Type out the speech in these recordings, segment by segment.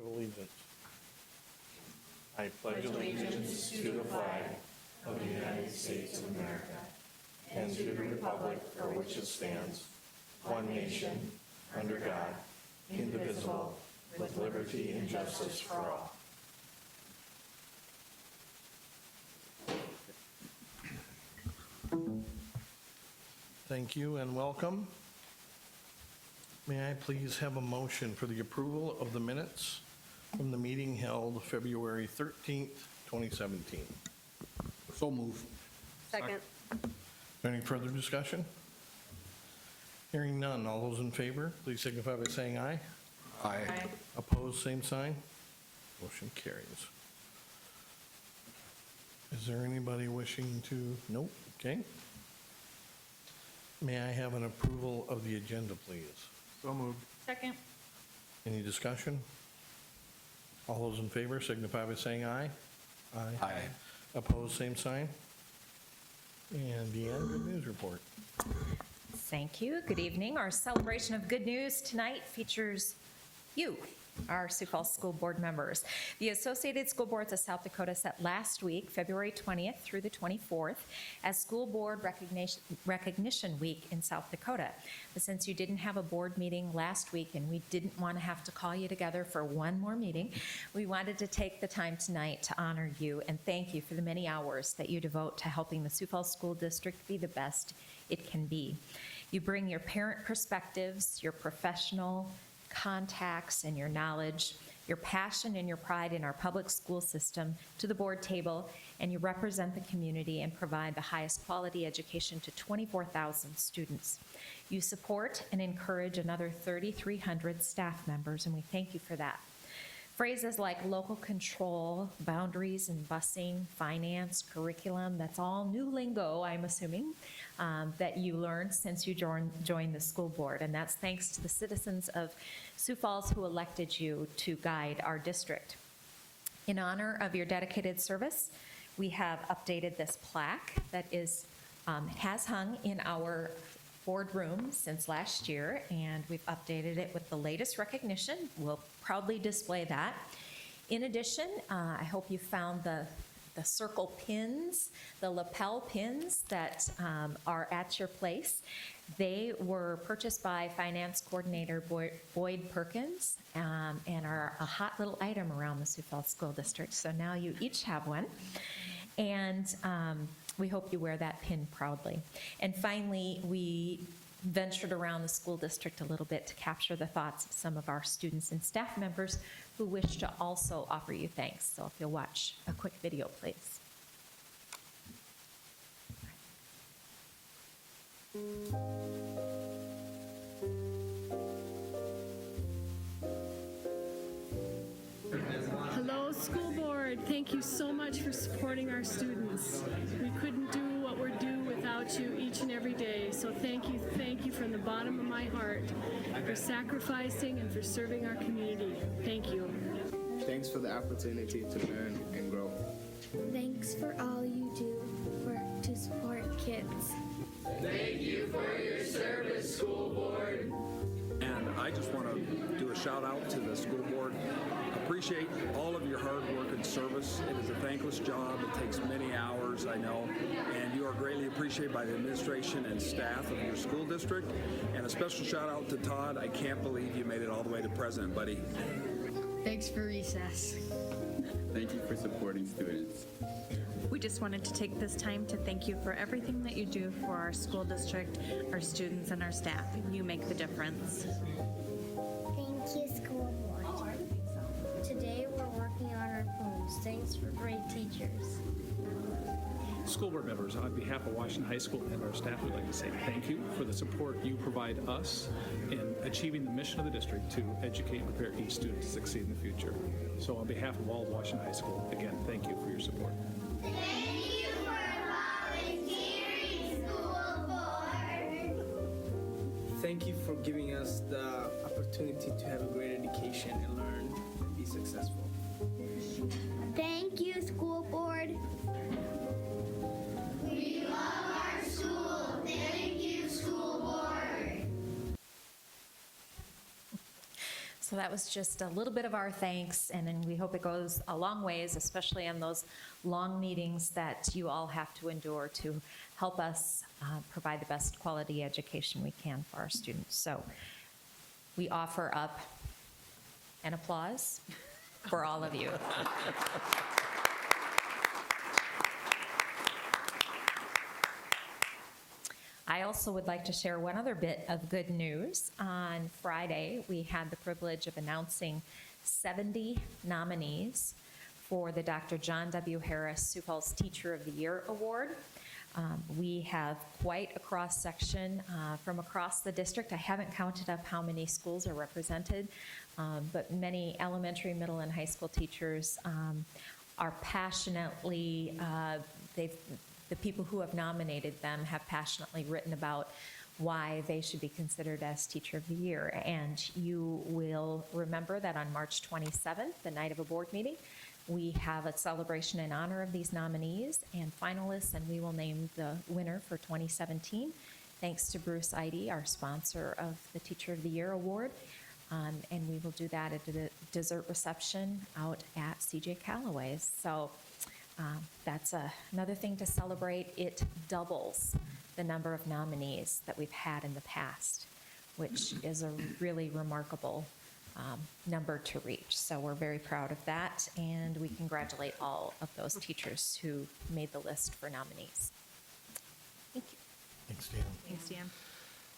Allegiance. I pledge allegiance to the flag of the United States of America and to the republic for which it stands, one nation, under God, indivisible, with liberty and justice for all. Thank you and welcome. May I please have a motion for the approval of the minutes from the meeting held February 13th, 2017? So move. Second. Is there any further discussion? Hearing none, all those in favor, please signify by saying aye. Aye. Opposed, same sign. Motion carries. Is there anybody wishing to? Nope, okay. May I have an approval of the agenda, please? So moved. Second. Any discussion? All those in favor signify by saying aye. Aye. Opposed, same sign. And Deanne, good news report. Thank you. Good evening. Our celebration of good news tonight features you, our Sioux Falls School Board members. The Associated School Boards of South Dakota set last week, February 20th through the 24th, as School Board Recognition Week in South Dakota. But since you didn't have a board meeting last week and we didn't want to have to call you together for one more meeting, we wanted to take the time tonight to honor you and thank you for the many hours that you devote to helping the Sioux Falls School District be the best it can be. You bring your parent perspectives, your professional contacts, and your knowledge, your passion and your pride in our public school system to the board table, and you represent the community and provide the highest quality education to 24,000 students. You support and encourage another 3,300 staff members, and we thank you for that. Phrases like local control, boundaries and busing, finance, curriculum, that's all new lingo, I'm assuming, that you learned since you joined the school board. And that's thanks to the citizens of Sioux Falls who elected you to guide our district. In honor of your dedicated service, we have updated this plaque that has hung in our boardroom since last year, and we've updated it with the latest recognition. We'll proudly display that. In addition, I hope you found the circle pins, the lapel pins that are at your place. They were purchased by Finance Coordinator Boyd Perkins and are a hot little item around the Sioux Falls School District. So now you each have one. And we hope you wear that pin proudly. And finally, we ventured around the school district a little bit to capture the thoughts of some of our students and staff members who wish to also offer you thanks. So if you'll watch a quick video, please. Hello, school board. Thank you so much for supporting our students. We couldn't do what we're doing without you each and every day. So thank you from the bottom of my heart for sacrificing and for serving our community. Thank you. Thanks for the opportunity to learn and grow. Thanks for all you do to support kids. Thank you for your service, school board. And I just want to do a shout out to the school board. Appreciate all of your hard work and service. It is a thankless job. It takes many hours, I know, and you are greatly appreciated by the administration and staff of your school district. And a special shout out to Todd. I can't believe you made it all the way to president, buddy. Thanks for recess. Thank you for supporting students. We just wanted to take this time to thank you for everything that you do for our school district, our students, and our staff. You make the difference. Thank you, school board. Today we're working on our poems. Thanks for great teachers. School board members, on behalf of Washington High School and our staff, we'd like to say thank you for the support you provide us in achieving the mission of the district to educate and prepare each student to succeed in the future. So on behalf of all of Washington High School, again, thank you for your support. Thank you for volunteering, school board. Thank you for giving us the opportunity to have a great education and learn and be successful. Thank you, school board. We love our school. Thank you, school board. So that was just a little bit of our thanks, and then we hope it goes a long ways, especially in those long meetings that you all have to endure to help us provide the best quality education we can for our students. So we offer up an applause for all of you. I also would like to share one other bit of good news. On Friday, we had the privilege of announcing 70 nominees for the Dr. John W. Harris Sioux Falls Teacher of the Year Award. We have quite a cross-section from across the district. I haven't counted up how many schools are represented, but many elementary, middle, and high school teachers are passionately, the people who have nominated them have passionately written about why they should be considered as Teacher of the Year. And you will remember that on March 27th, the night of a board meeting, we have a celebration in honor of these nominees and finalists, and we will name the winner for 2017, thanks to Bruce Eide, our sponsor of the Teacher of the Year Award. And we will do that at a dessert reception out at CJ Calloway's. So that's another thing to celebrate. It doubles the number of nominees that we've had in the past, which is a really remarkable number to reach. So we're very proud of that, and we congratulate all of those teachers who made the list for nominees. Thank you. Thanks, Dan. Thanks, Dan.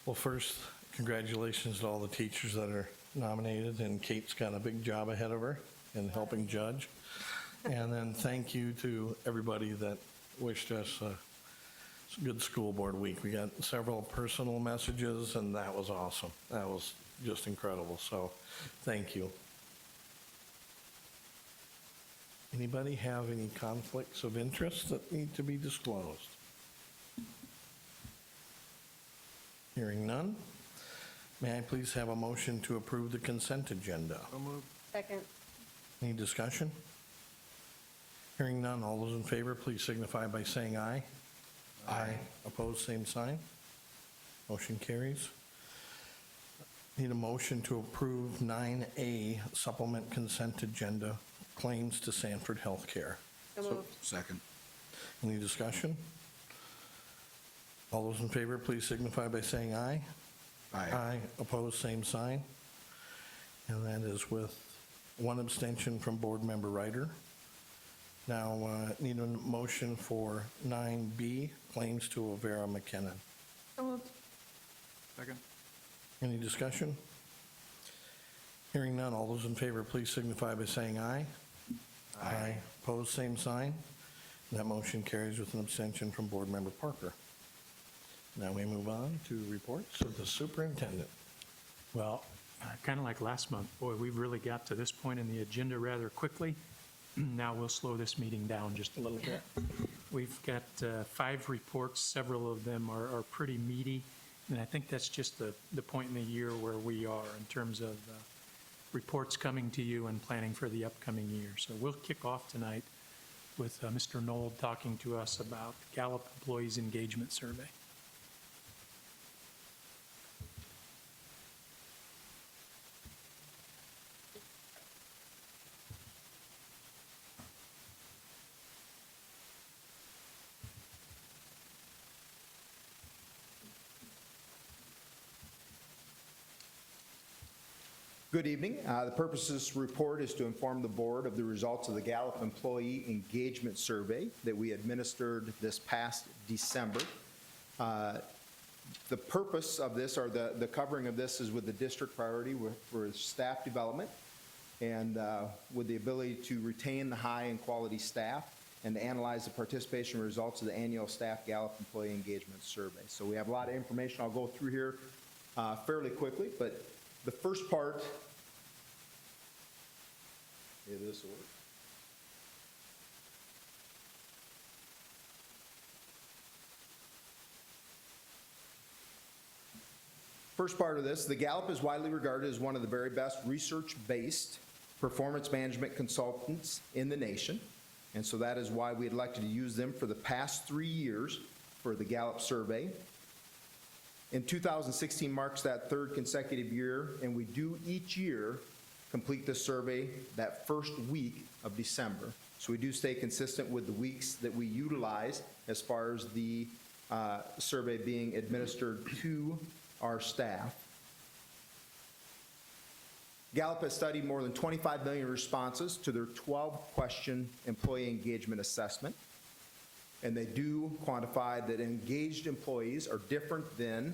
Well, first, congratulations to all the teachers that are nominated, and Kate's got a big job ahead of her in helping judge. And then thank you to everybody that wished us a good school board week. We got several personal messages, and that was awesome. That was just incredible, so thank you. Anybody have any conflicts of interest that need to be disclosed? Hearing none, may I please have a motion to approve the consent agenda? Second. Any discussion? Hearing none, all those in favor, please signify by saying aye. Aye. Opposed, same sign. Motion carries. Need a motion to approve 9A supplement consent agenda claims to Sanford Healthcare. So moved. Second. Any discussion? All those in favor, please signify by saying aye. Aye. Opposed, same sign. And that is with one abstention from Board Member Ryder. Now, need a motion for 9B, claims to Avera McKinnon. So moved. Second. Any discussion? Hearing none, all those in favor, please signify by saying aye. Aye. Opposed, same sign. That motion carries with an abstention from Board Member Parker. Now we move on to reports of the superintendent. Well, kind of like last month, boy, we've really got to this point in the agenda rather quickly. Now we'll slow this meeting down just a little bit. We've got 5 reports. Several of them are pretty meaty, and I think that's just the point in the year where we are in terms of reports coming to you and planning for the upcoming year. So we'll kick off tonight with Mr. Knoll talking to us about Gallup Employees Engagement Survey. Good evening. The purpose of this report is to inform the board of the results of the Gallup Employee Engagement Survey that we administered this past December. The purpose of this, or the covering of this, is with the district priority for staff development and with the ability to retain the high and quality staff and to analyze the participation results of the annual staff Gallup Employee Engagement Survey. So we have a lot of information I'll go through here fairly quickly, but the first part, this will work. First part of this, the Gallup is widely regarded as one of the very best research-based performance management consultants in the nation. And so that is why we elected to use them for the past 3 years for the Gallup survey. In 2016 marks that 3rd consecutive year, and we do each year complete the survey that first week of December. So we do stay consistent with the weeks that we utilize as far as the survey being administered to our staff. Gallup has studied more than 25 million responses to their 12-question employee engagement assessment, and they do quantify that engaged employees are different than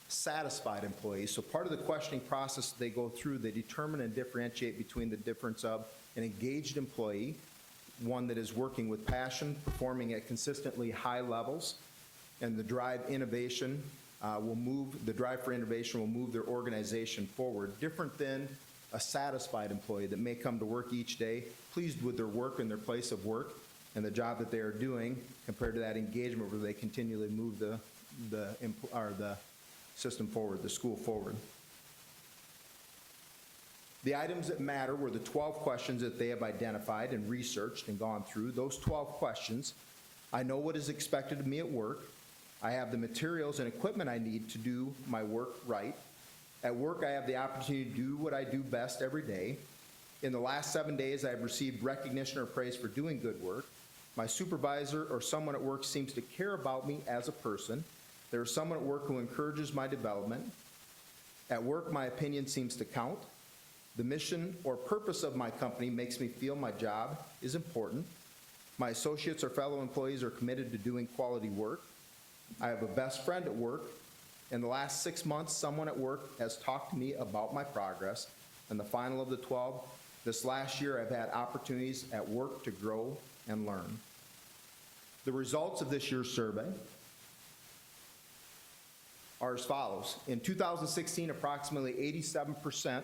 satisfied employees. So part of the questioning process they go through, they determine and differentiate between the difference of an engaged employee, one that is working with passion, performing at consistently high levels, and the drive for innovation will move their organization forward, different than a satisfied employee that may come to work each day, pleased with their work and their place of work and the job that they are doing, compared to that engagement where they continually move the system forward, the school forward. The items that matter were the 12 questions that they have identified and researched and gone through. Those 12 questions, I know what is expected of me at work. I have the materials and equipment I need to do my work right. At work, I have the opportunity to do what I do best every day. In the last 7 days, I have received recognition or praise for doing good work. My supervisor or someone at work seems to care about me as a person. There is someone at work who encourages my development. At work, my opinion seems to count. The mission or purpose of my company makes me feel my job is important. My associates or fellow employees are committed to doing quality work. I have a best friend at work. In the last 6 months, someone at work has talked to me about my progress. And the final of the 12, this last year I've had opportunities at work to grow and learn. The results of this year's survey are as follows. In 2016, approximately 87%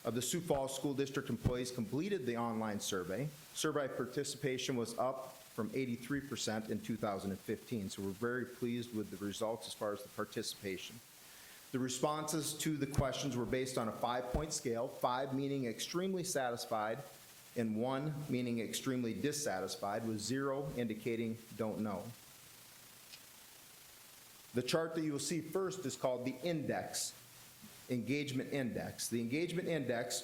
of the Sioux Falls School District employees completed the online survey. Survey participation was up from 83% in 2015. So we're very pleased with the results as far as the participation. The responses to the questions were based on a 5-point scale, 5 meaning extremely satisfied, and 1 meaning extremely dissatisfied, with 0 indicating don't know. The chart that you will see first is called the index, engagement index. The engagement index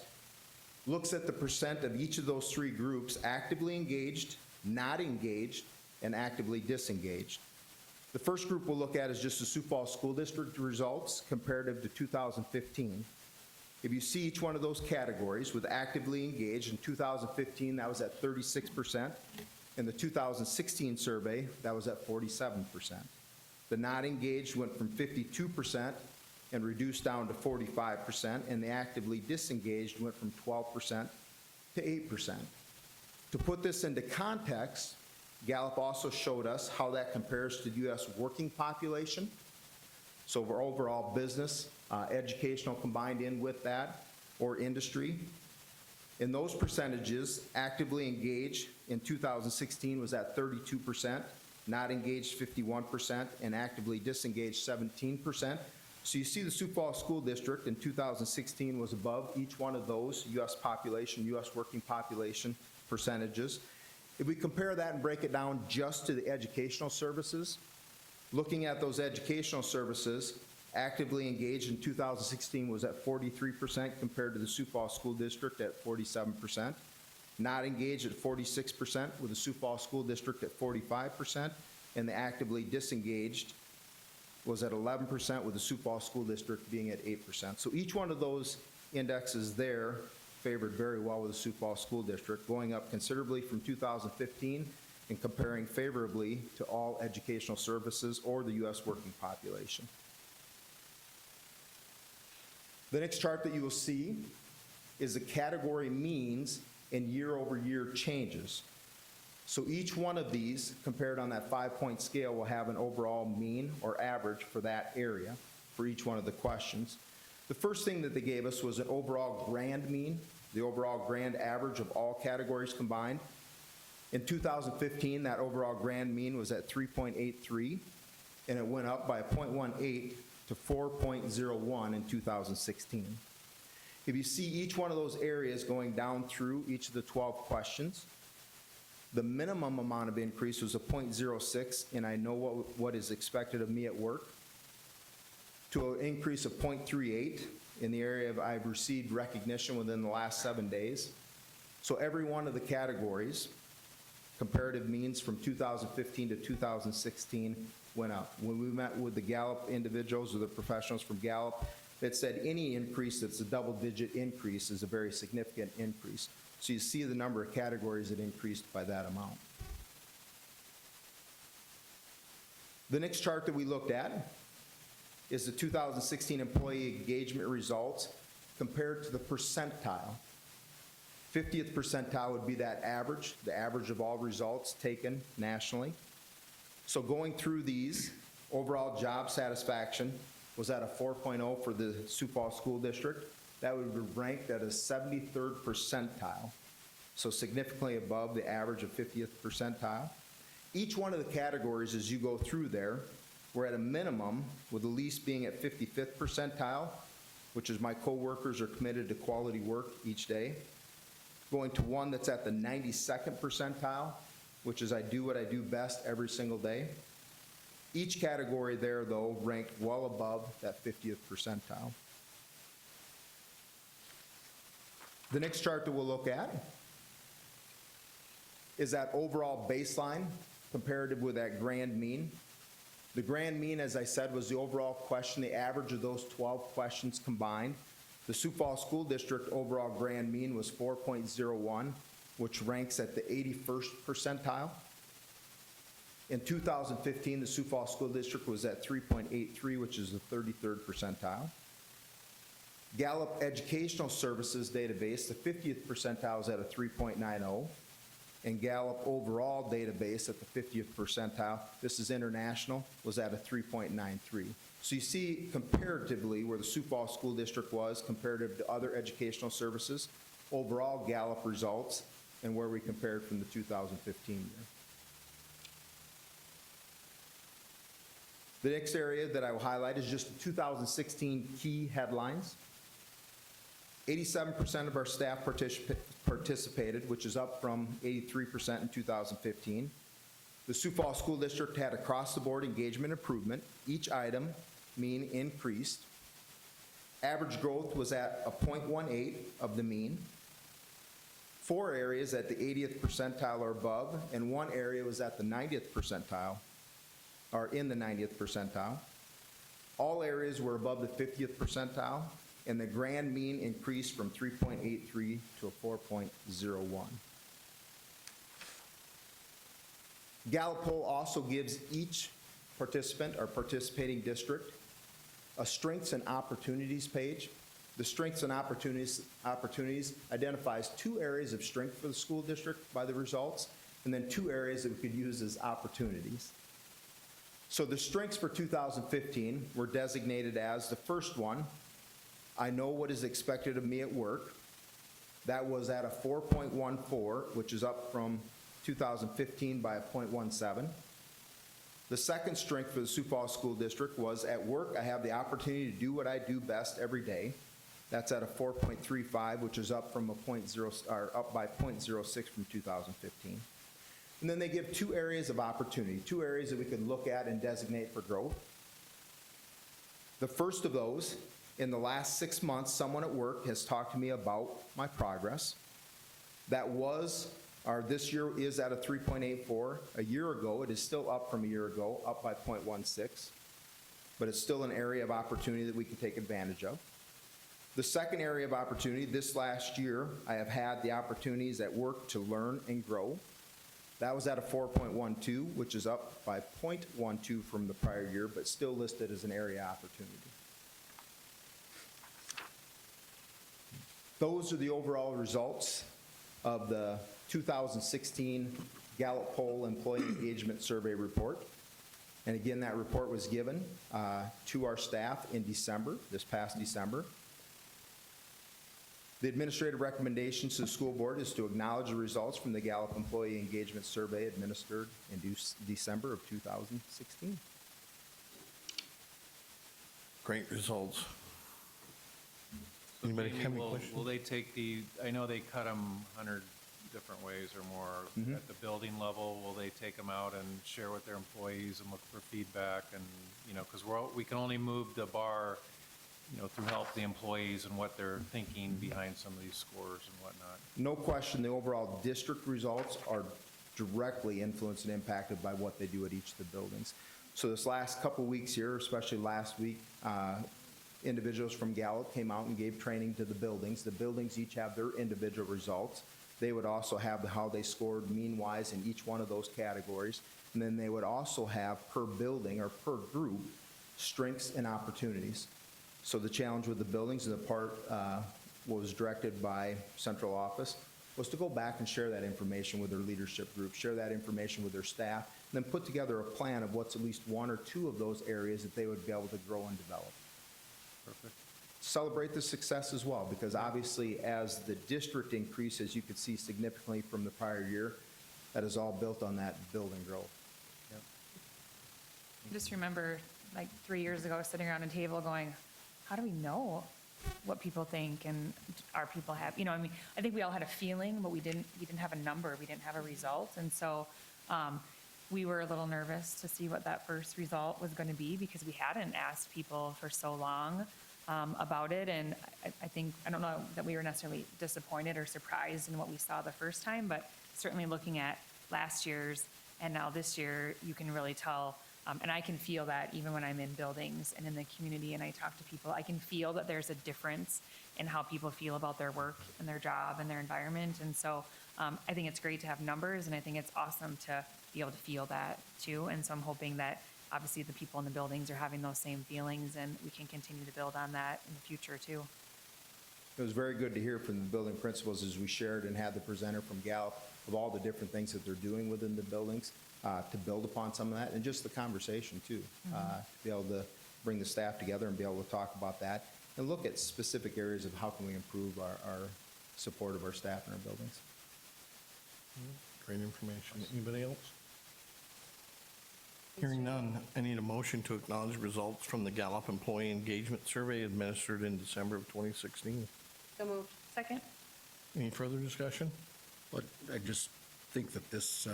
looks at the percent of each of those 3 groups: actively engaged, not engaged, and actively disengaged. The first group we'll look at is just the Sioux Falls School District results comparative to 2015. If you see each one of those categories, with actively engaged, in 2015 that was at 36%. In the 2016 survey, that was at 47%. The not engaged went from 52% and reduced down to 45%, and the actively disengaged went from 12% to 8%. To put this into context, Gallup also showed us how that compares to the U.S. working population. So for overall business, educational combined in with that, or industry. In those percentages, actively engaged in 2016 was at 32%, not engaged 51%, and actively disengaged 17%. So you see the Sioux Falls School District in 2016 was above each one of those U.S. population, U.S. working population percentages. If we compare that and break it down just to the educational services, looking at those educational services, actively engaged in 2016 was at 43% compared to the Sioux Falls School District at 47%. Not engaged at 46% with the Sioux Falls School District at 45%, and the actively disengaged was at 11% with the Sioux Falls School District being at 8%. So each one of those indexes there favored very well with the Sioux Falls School District, going up considerably from 2015 and comparing favorably to all educational services or the U.S. working population. The next chart that you will see is the category means and year-over-year changes. So each one of these, compared on that 5-point scale, will have an overall mean or average for that area for each one of the questions. The first thing that they gave us was an overall grand mean, the overall grand average of all categories combined. In 2015, that overall grand mean was at 3.83, and it went up by 0.18 to 4.01 in 2016. If you see each one of those areas going down through each of the 12 questions, the minimum amount of increase was a 0.06, and I know what is expected of me at work, to an increase of 0.38 in the area of I've received recognition within the last 7 days. So every one of the categories, comparative means from 2015 to 2016 went up. When we met with the Gallup individuals or the professionals from Gallup, it said any increase that's a double-digit increase is a very significant increase. So you see the number of categories that increased by that amount. The next chart that we looked at is the 2016 employee engagement results compared to the percentile. 50th percentile would be that average, the average of all results taken nationally. So going through these, overall job satisfaction was at a 4.0 for the Sioux Falls School District. That would be ranked at a 73rd percentile, so significantly above the average of 50th percentile. Each one of the categories as you go through there, we're at a minimum, with the least being at 55th percentile, which is my coworkers are committed to quality work each day. Going to one that's at the 92nd percentile, which is I do what I do best every single day. Each category there, though, ranked well above that 50th percentile. The next chart that we'll look at is that overall baseline comparative with that grand mean. The grand mean, as I said, was the overall question, the average of those 12 questions combined. The Sioux Falls School District overall grand mean was 4.01, which ranks at the 81st percentile. In 2015, the Sioux Falls School District was at 3.83, which is the 33rd percentile. Gallup Educational Services database, the 50th percentile is at a 3.90. And Gallup overall database at the 50th percentile, this is international, was at a 3.93. So you see comparatively where the Sioux Falls School District was comparative to other educational services, overall Gallup results, and where we compared from the 2015 year. The next area that I will highlight is just the 2016 key headlines. 87% of our staff participated, which is up from 83% in 2015. The Sioux Falls School District had across-the-board engagement improvement. Each item mean increased. Average growth was at a 0.18 of the mean. 4 areas at the 80th percentile or above, and 1 area was at the 90th percentile, or in the 90th percentile. All areas were above the 50th percentile, and the grand mean increased from 3.83 to a 4.01. Gallup poll also gives each participant or participating district a strengths and opportunities page. The strengths and opportunities identifies 2 areas of strength for the school district by the results, and then 2 areas that we could use as opportunities. So the strengths for 2015 were designated as the first one, I know what is expected of me at work. That was at a 4.14, which is up from 2015 by a 0.17. The second strength for the Sioux Falls School District was at work, I have the opportunity to do what I do best every day. That's at a 4.35, which is up from up by 0.06 from 2015. And then they give 2 areas of opportunity, 2 areas that we could look at and designate for growth. The first of those, in the last 6 months, someone at work has talked to me about my progress. That was, or this year is at a 3.84. A year ago, it is still up from a year ago, up by 0.16. But it's still an area of opportunity that we can take advantage of. The second area of opportunity, this last year, I have had the opportunities at work to learn and grow. That was at a 4.12, which is up by 0.12 from the prior year, but still listed as an area opportunity. Those are the overall results of the 2016 Gallup Poll Employee Engagement Survey Report. And again, that report was given to our staff in December, this past December. The administrative recommendations to the school board is to acknowledge the results from the Gallup Employee Engagement Survey administered in December of 2016. Great results. Anybody have any questions? Will they take I know they cut them 100 different ways or more. At the building level, will they take them out and share with their employees and look for feedback? And, because we can only move the bar to help the employees and what they're thinking behind some of these scores and whatnot. No question, the overall district results are directly influenced and impacted by what they do at each of the buildings. So this last couple weeks here, especially last week, individuals from Gallup came out and gave training to the buildings. The buildings each have their individual results. They would also have how they scored mean-wise in each one of those categories. And then they would also have per building or per group strengths and opportunities. So the challenge with the buildings and the part what was directed by central office was to go back and share that information with their leadership group, share that information with their staff, and then put together a plan of what's at least one or two of those areas that they would be able to grow and develop. Perfect. Celebrate the success as well, because obviously as the district increases, you could see significantly from the prior year, that is all built on that building growth. I just remember like 3 years ago, sitting around a table going, how do we know what people think and are people happy? I mean, I think we all had a feeling, but we didn't have a number, we didn't have a result. And so we were a little nervous to see what that first result was going to be, because we hadn't asked people for so long about it. And I don't know that we were necessarily disappointed or surprised in what we saw the first time, but certainly looking at last year's and now this year, you can really tell. And I can feel that even when I'm in buildings and in the community and I talk to people, I can feel that there's a difference in how people feel about their work and their job and their environment. And so I think it's great to have numbers, and I think it's awesome to be able to feel that too. And so I'm hoping that obviously the people in the buildings are having those same feelings, and we can continue to build on that in the future too. It was very good to hear from the building principals as we shared and had the presenter from Gallup of all the different things that they're doing within the buildings to build upon some of that, and just the conversation too. To be able to bring the staff together and be able to talk about that and look at specific areas of how can we improve our support of our staff in our buildings. Great information. Anybody else? Hearing none, I need a motion to acknowledge results from the Gallup Employee Engagement Survey administered in December of 2016. So moved. Second. Any further discussion? But I just think that this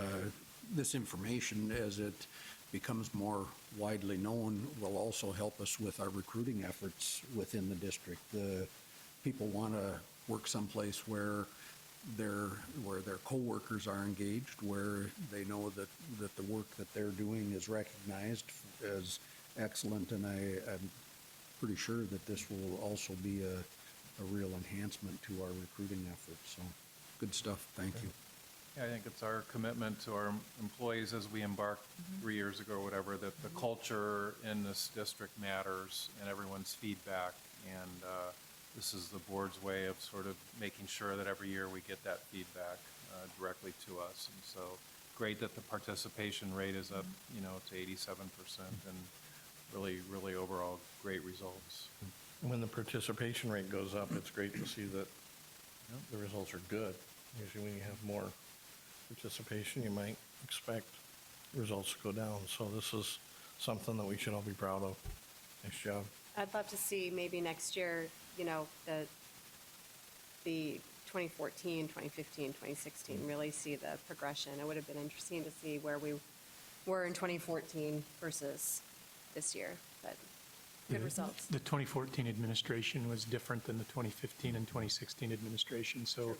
information, as it becomes more widely known, will also help us with our recruiting efforts within the district. The people want to work someplace where their coworkers are engaged, where they know that the work that they're doing is recognized as excellent, and I'm pretty sure that this will also be a real enhancement to our recruiting efforts. So good stuff. Thank you. Yeah, I think it's our commitment to our employees as we embarked 3 years ago or whatever, that the culture in this district matters and everyone's feedback. And this is the board's way of sort of making sure that every year we get that feedback directly to us. And so great that the participation rate is up, to 87%, and really, really overall great results. When the participation rate goes up, it's great to see that the results are good. Usually when you have more participation, you might expect results to go down. So this is something that we should all be proud of. Nice job. I'd love to see maybe next year, the 2014, 2015, 2016, really see the progression. It would have been interesting to see where we were in 2014 versus this year, but good results. The 2014 administration was different than the 2015 and 2016 administration. So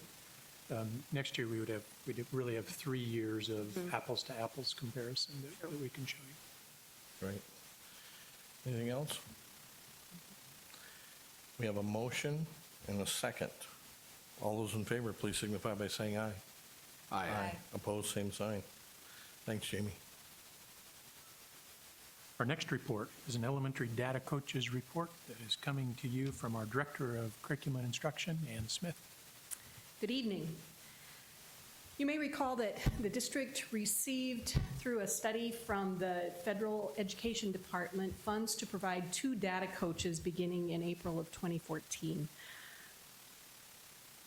next year we'd really have 3 years of apples to apples comparison that we can show you. Right. Anything else? We have a motion and a second. All those in favor, please signify by saying aye. Aye. Opposed, same sign. Thanks, Jamie. Our next report is an elementary data coaches report that is coming to you from our Director of Curriculum and Instruction, Ann Smith. Good evening. You may recall that the district received, through a study from the Federal Education Department, funds to provide 2 data coaches beginning in April of 2014.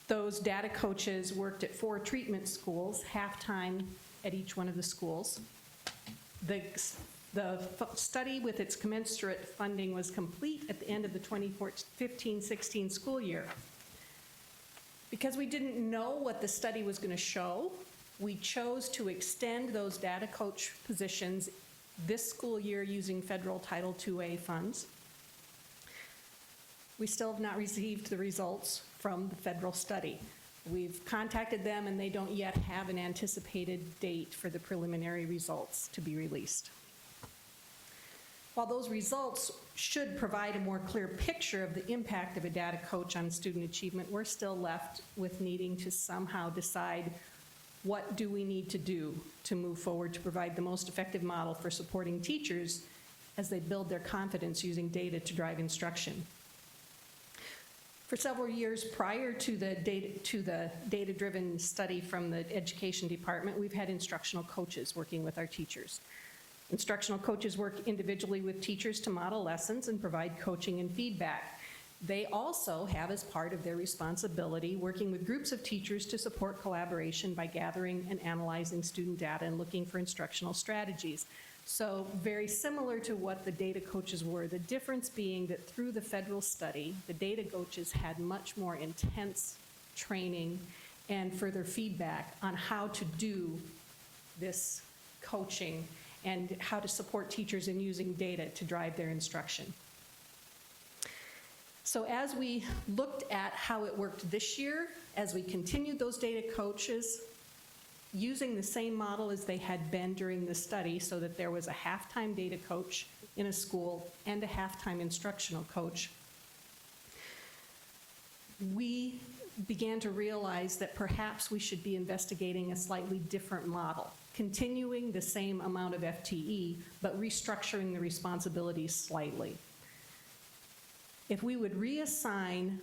Those data coaches worked at 4 treatment schools, half-time at each one of the schools. The study with its commensurate funding was complete at the end of the 2015-16 school year. Because we didn't know what the study was going to show, we chose to extend those data coach positions this school year using federal Title IIA funds. We still have not received the results from the federal study. We've contacted them, and they don't yet have an anticipated date for the preliminary results to be released. While those results should provide a more clear picture of the impact of a data coach on student achievement, we're still left with needing to somehow decide what do we need to do to move forward to provide the most effective model for supporting teachers as they build their confidence using data to drive instruction. For several years prior to the data-driven study from the Education Department, we've had instructional coaches working with our teachers. Instructional coaches work individually with teachers to model lessons and provide coaching and feedback. They also have, as part of their responsibility, working with groups of teachers to support collaboration by gathering and analyzing student data and looking for instructional strategies. So very similar to what the data coaches were, the difference being that through the federal study, the data coaches had much more intense training and further feedback on how to do this coaching and how to support teachers in using data to drive their instruction. So as we looked at how it worked this year, as we continued those data coaches, using the same model as they had been during the study, so that there was a half-time data coach in a school and a half-time instructional coach, we began to realize that perhaps we should be investigating a slightly different model, continuing the same amount of FTE, but restructuring the responsibilities slightly. If we would reassign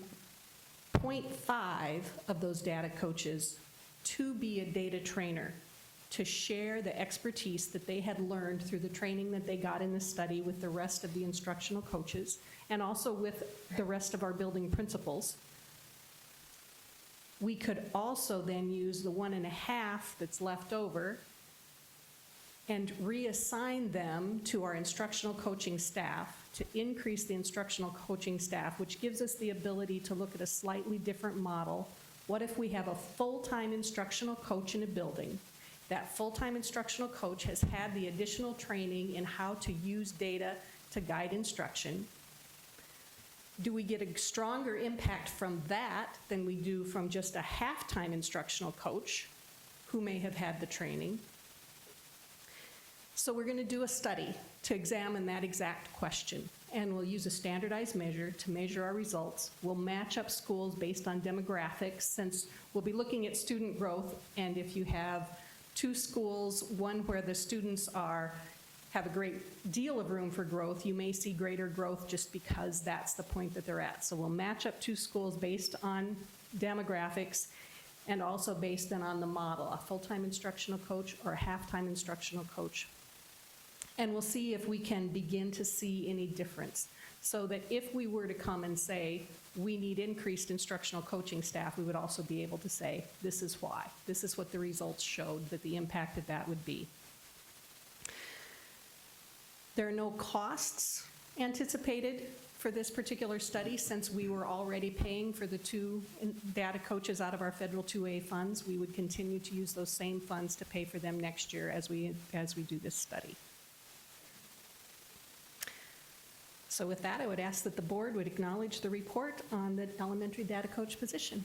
0.5 of those data coaches to be a data trainer, to share the expertise that they had learned through the training that they got in the study with the rest of the instructional coaches, and also with the rest of our building principals, we could also then use the 1.5 that's left over and reassign them to our instructional coaching staff to increase the instructional coaching staff, which gives us the ability to look at a slightly different model. What if we have a full-time instructional coach in a building? That full-time instructional coach has had the additional training in how to use data to guide instruction. Do we get a stronger impact from that than we do from just a half-time instructional coach who may have had the training? So we're going to do a study to examine that exact question, and we'll use a standardized measure to measure our results. We'll match up schools based on demographics, since we'll be looking at student growth, and if you have two schools, one where the students have a great deal of room for growth, you may see greater growth just because that's the point that they're at. So we'll match up two schools based on demographics and also based then on the model, a full-time instructional coach or a half-time instructional coach. And we'll see if we can begin to see any difference, so that if we were to come and say, we need increased instructional coaching staff, we would also be able to say, this is why. This is what the results showed that the impact of that would be. There are no costs anticipated for this particular study, since we were already paying for the 2 data coaches out of our federal 2A funds. We would continue to use those same funds to pay for them next year as we do this study. So with that, I would ask that the board would acknowledge the report on the elementary data coach position.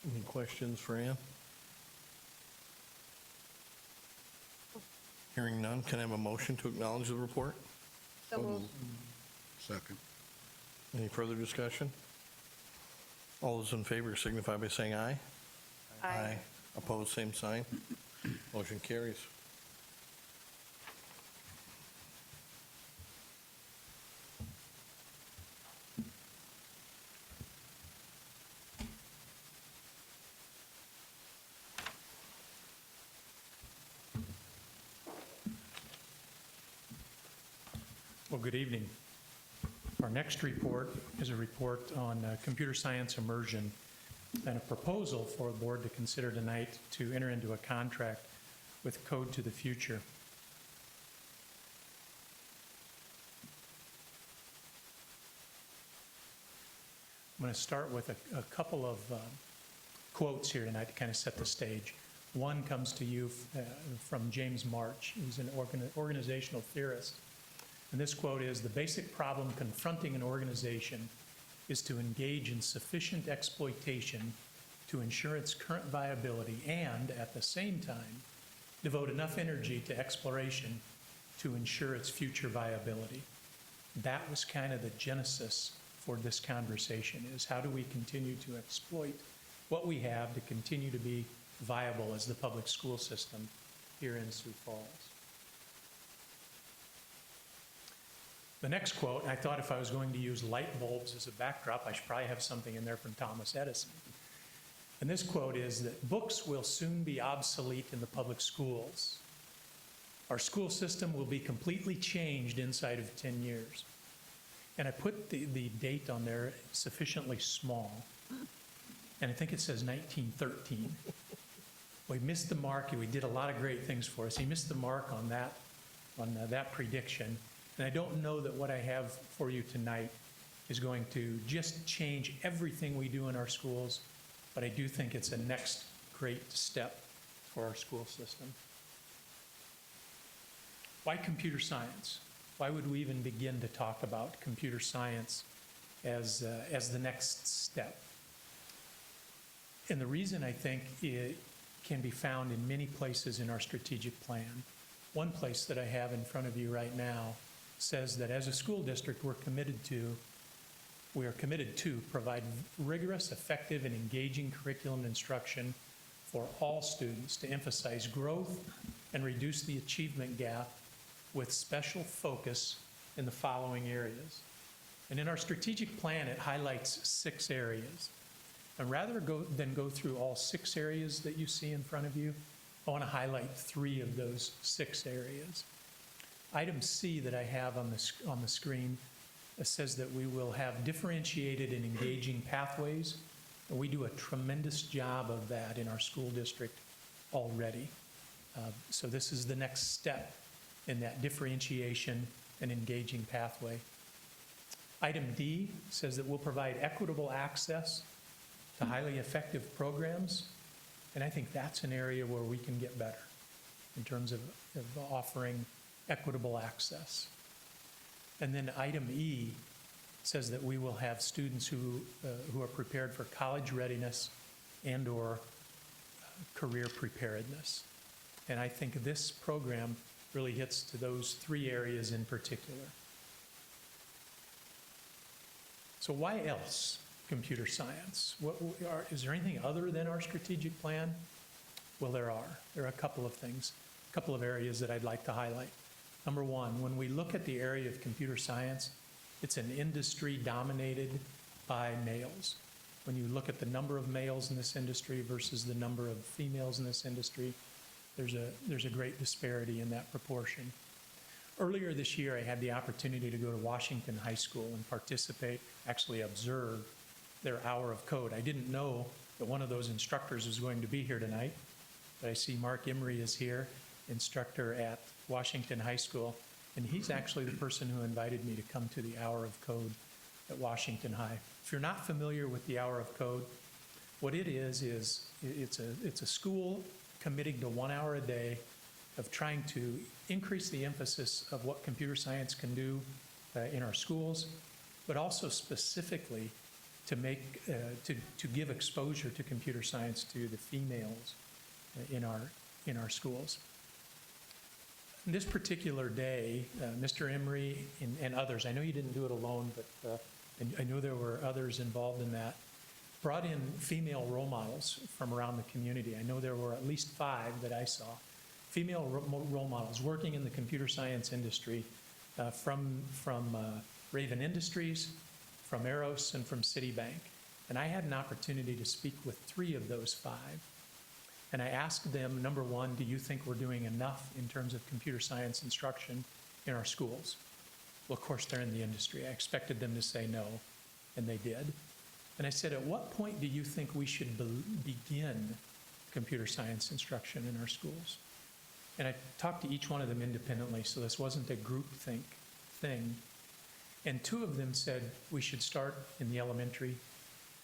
Any questions for Ann? Hearing none, can I have a motion to acknowledge the report? So moved. Second. Any further discussion? All those in favor signify by saying aye. Aye. Opposed, same sign. Motion carries. Well, good evening. Our next report is a report on computer science immersion and a proposal for the board to consider tonight to enter into a contract with Code to the Future. I'm going to start with a couple of quotes here tonight to kind of set the stage. One comes to you from James March, who's an organizational theorist. And this quote is, "The basic problem confronting an organization is to engage in sufficient exploitation to ensure its current viability and, at the same time, devote enough energy to exploration to ensure its future viability." That was kind of the genesis for this conversation, is how do we continue to exploit what we have to continue to be viable as the public school system here in Sioux Falls. The next quote, I thought if I was going to use light bulbs as a backdrop, I should probably have something in there from Thomas Edison. And this quote is that books will soon be obsolete in the public schools. Our school system will be completely changed inside of 10 years. And I put the date on there sufficiently small. And I think it says 1913. We missed the mark. We did a lot of great things for us. He missed the mark on that prediction. And I don't know that what I have for you tonight is going to just change everything we do in our schools, but I do think it's a next great step for our school system. Why computer science? Why would we even begin to talk about computer science as the next step? And the reason I think it can be found in many places in our strategic plan. One place that I have in front of you right now says that as a school district, we are committed to provide rigorous, effective, and engaging curriculum and instruction for all students to emphasize growth and reduce the achievement gap with special focus in the following areas. And in our strategic plan, it highlights 6 areas. And rather than go through all 6 areas that you see in front of you, I want to highlight 3 of those 6 areas. Item C that I have on the screen says that we will have differentiated and engaging pathways, and we do a tremendous job of that in our school district already. So this is the next step in that differentiation and engaging pathway. Item D says that we'll provide equitable access to highly effective programs, and I think that's an area where we can get better in terms of offering equitable access. And then item E says that we will have students who are prepared for college readiness and/or career preparedness. And I think this program really hits to those 3 areas in particular. So why else computer science? Is there anything other than our strategic plan? Well, there are. There are a couple of things, a couple of areas that I'd like to highlight. Number one, when we look at the area of computer science, it's an industry dominated by males. When you look at the number of males in this industry versus the number of females in this industry, there's a great disparity in that proportion. Earlier this year, I had the opportunity to go to Washington High School and participate, actually observe their hour of code. I didn't know that one of those instructors was going to be here tonight, but I see Mark Emery is here, instructor at Washington High School, and he's actually the person who invited me to come to the hour of code at Washington High. If you're not familiar with the hour of code, what it is it's a school committing to 1 hour a day of trying to increase the emphasis of what computer science can do in our schools, but also specifically to give exposure to computer science to the females in our schools. This particular day, Mr. Emery and others, I know you didn't do it alone, but I know there were others involved in that, brought in female role models from around the community. I know there were at least 5 that I saw. Female role models working in the computer science industry from Raven Industries, from Eros, and from Citibank. And I had an opportunity to speak with 3 of those 5. And I asked them, number one, do you think we're doing enough in terms of computer science instruction in our schools? Well, of course, they're in the industry. I expected them to say no, and they did. And I said, at what point do you think we should begin computer science instruction in our schools? And I talked to each one of them independently, so this wasn't a groupthink thing. And 2 of them said we should start in the elementary,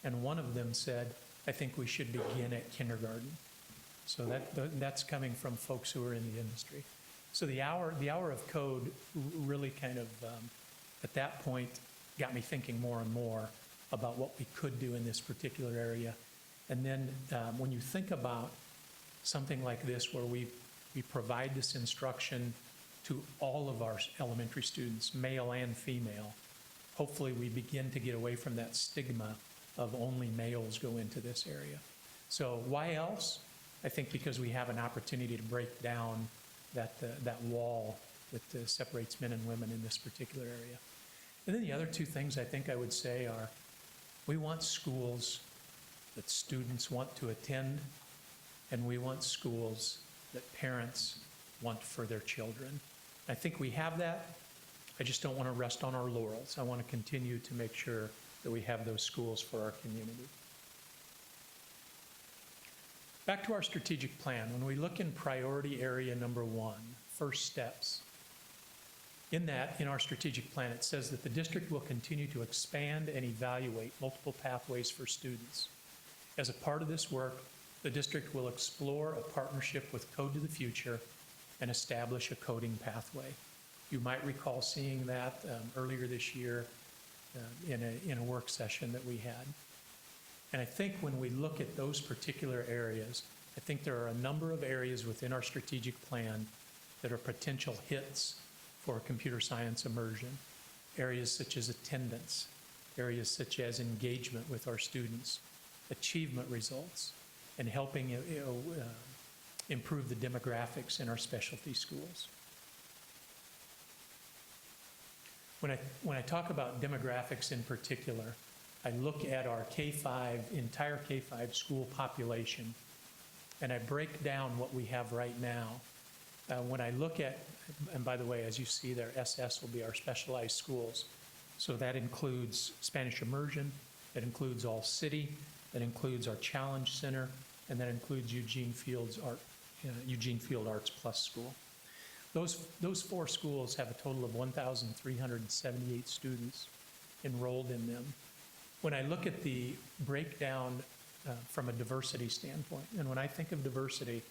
and 1 of them said, I think we should begin at kindergarten. So that's coming from folks who are in the industry. So the hour of code really kind of, at that point, got me thinking more and more about what we could do in this particular area. And then when you think about something like this where we provide this instruction to all of our elementary students, male and female, hopefully we begin to get away from that stigma of only males go into this area. So why else? I think because we have an opportunity to break down that wall that separates men and women in this particular area. And then the other two things I think I would say are, we want schools that students want to attend, and we want schools that parents want for their children. I think we have that. I just don't want to rest on our laurels. I want to continue to make sure that we have those schools for our community. Back to our strategic plan. When we look in priority area number 1, first steps, in our strategic plan, it says that the district will continue to expand and evaluate multiple pathways for students. As a part of this work, the district will explore a partnership with Code to the Future and establish a coding pathway. You might recall seeing that earlier this year in a work session that we had. And I think when we look at those particular areas, I think there are a number of areas within our strategic plan that are potential hits for computer science immersion. Areas such as attendance, areas such as engagement with our students, achievement results, and helping improve the demographics in our specialty schools. When I talk about demographics in particular, I look at our entire K-5 school population, and I break down what we have right now. When I look at, and by the way, as you see there, SS will be our specialized schools. So that includes Spanish immersion, that includes All City, that includes our Challenge Center, and that includes Eugene Field Arts Plus School. Those 4 schools have a total of 1,378 students enrolled in them. When I look at the breakdown from a diversity standpoint, and when I think of diversity,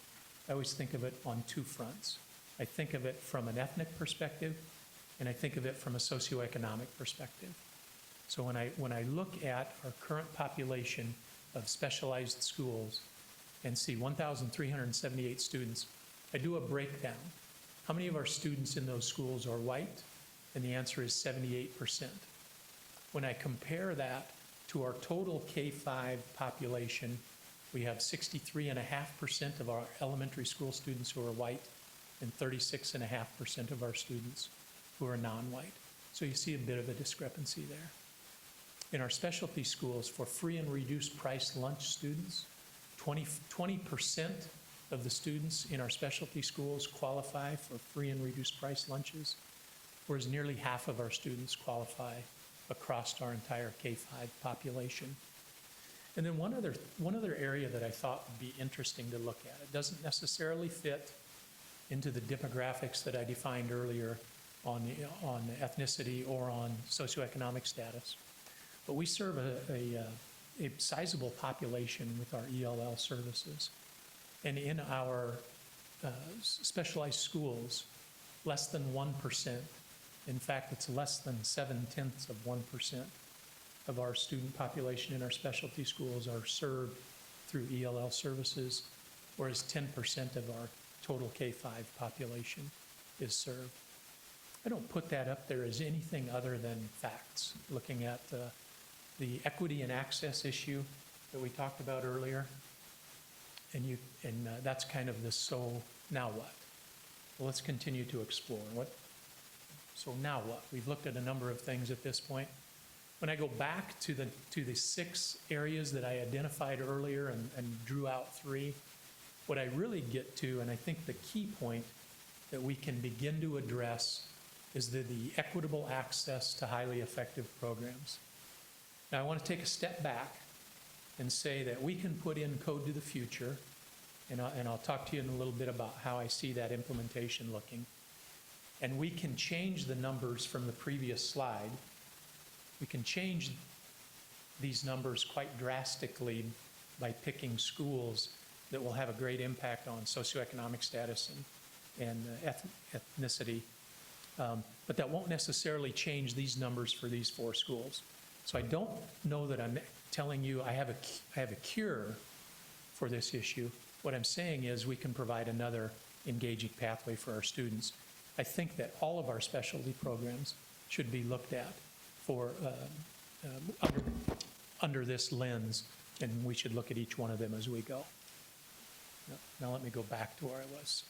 I always think of it on 2 fronts. I think of it from an ethnic perspective, and I think of it from a socioeconomic perspective. So when I look at our current population of specialized schools and see 1,378 students, I do a breakdown. How many of our students in those schools are white? And the answer is 78%. When I compare that to our total K-5 population, we have 63.5% of our elementary school students who are white and 36.5% of our students who are non-white. So you see a bit of a discrepancy there. In our specialty schools, for free and reduced price lunch students, 20% of the students in our specialty schools qualify for free and reduced price lunches, whereas nearly half of our students qualify across our entire K-5 population. And then one other area that I thought would be interesting to look at, it doesn't necessarily fit into the demographics that I defined earlier on ethnicity or on socioeconomic status, but we serve a sizable population with our ELL services. And in our specialized schools, less than 1%, in fact, it's less than 0.7% of our student population in our specialty schools are served through ELL services, whereas 10% of our total K-5 population is served. I don't put that up there as anything other than facts, looking at the equity and access issue that we talked about earlier. And that's kind of the so now what? Well, let's continue to explore. So now what? We've looked at a number of things at this point. When I go back to the 6 areas that I identified earlier and drew out 3, what I really get to, and I think the key point that we can begin to address, is the equitable access to highly effective programs. Now, I want to take a step back and say that we can put in Code to the Future, and I'll talk to you in a little bit about how I see that implementation looking. And we can change the numbers from the previous slide. We can change these numbers quite drastically by picking schools that will have a great impact on socioeconomic status and ethnicity. But that won't necessarily change these numbers for these 4 schools. So I don't know that I'm telling you I have a cure for this issue. What I'm saying is we can provide another engaging pathway for our students. I think that all of our specialty programs should be looked at for under this lens, and we should look at each one of them as we go. Now let me go back to where I was.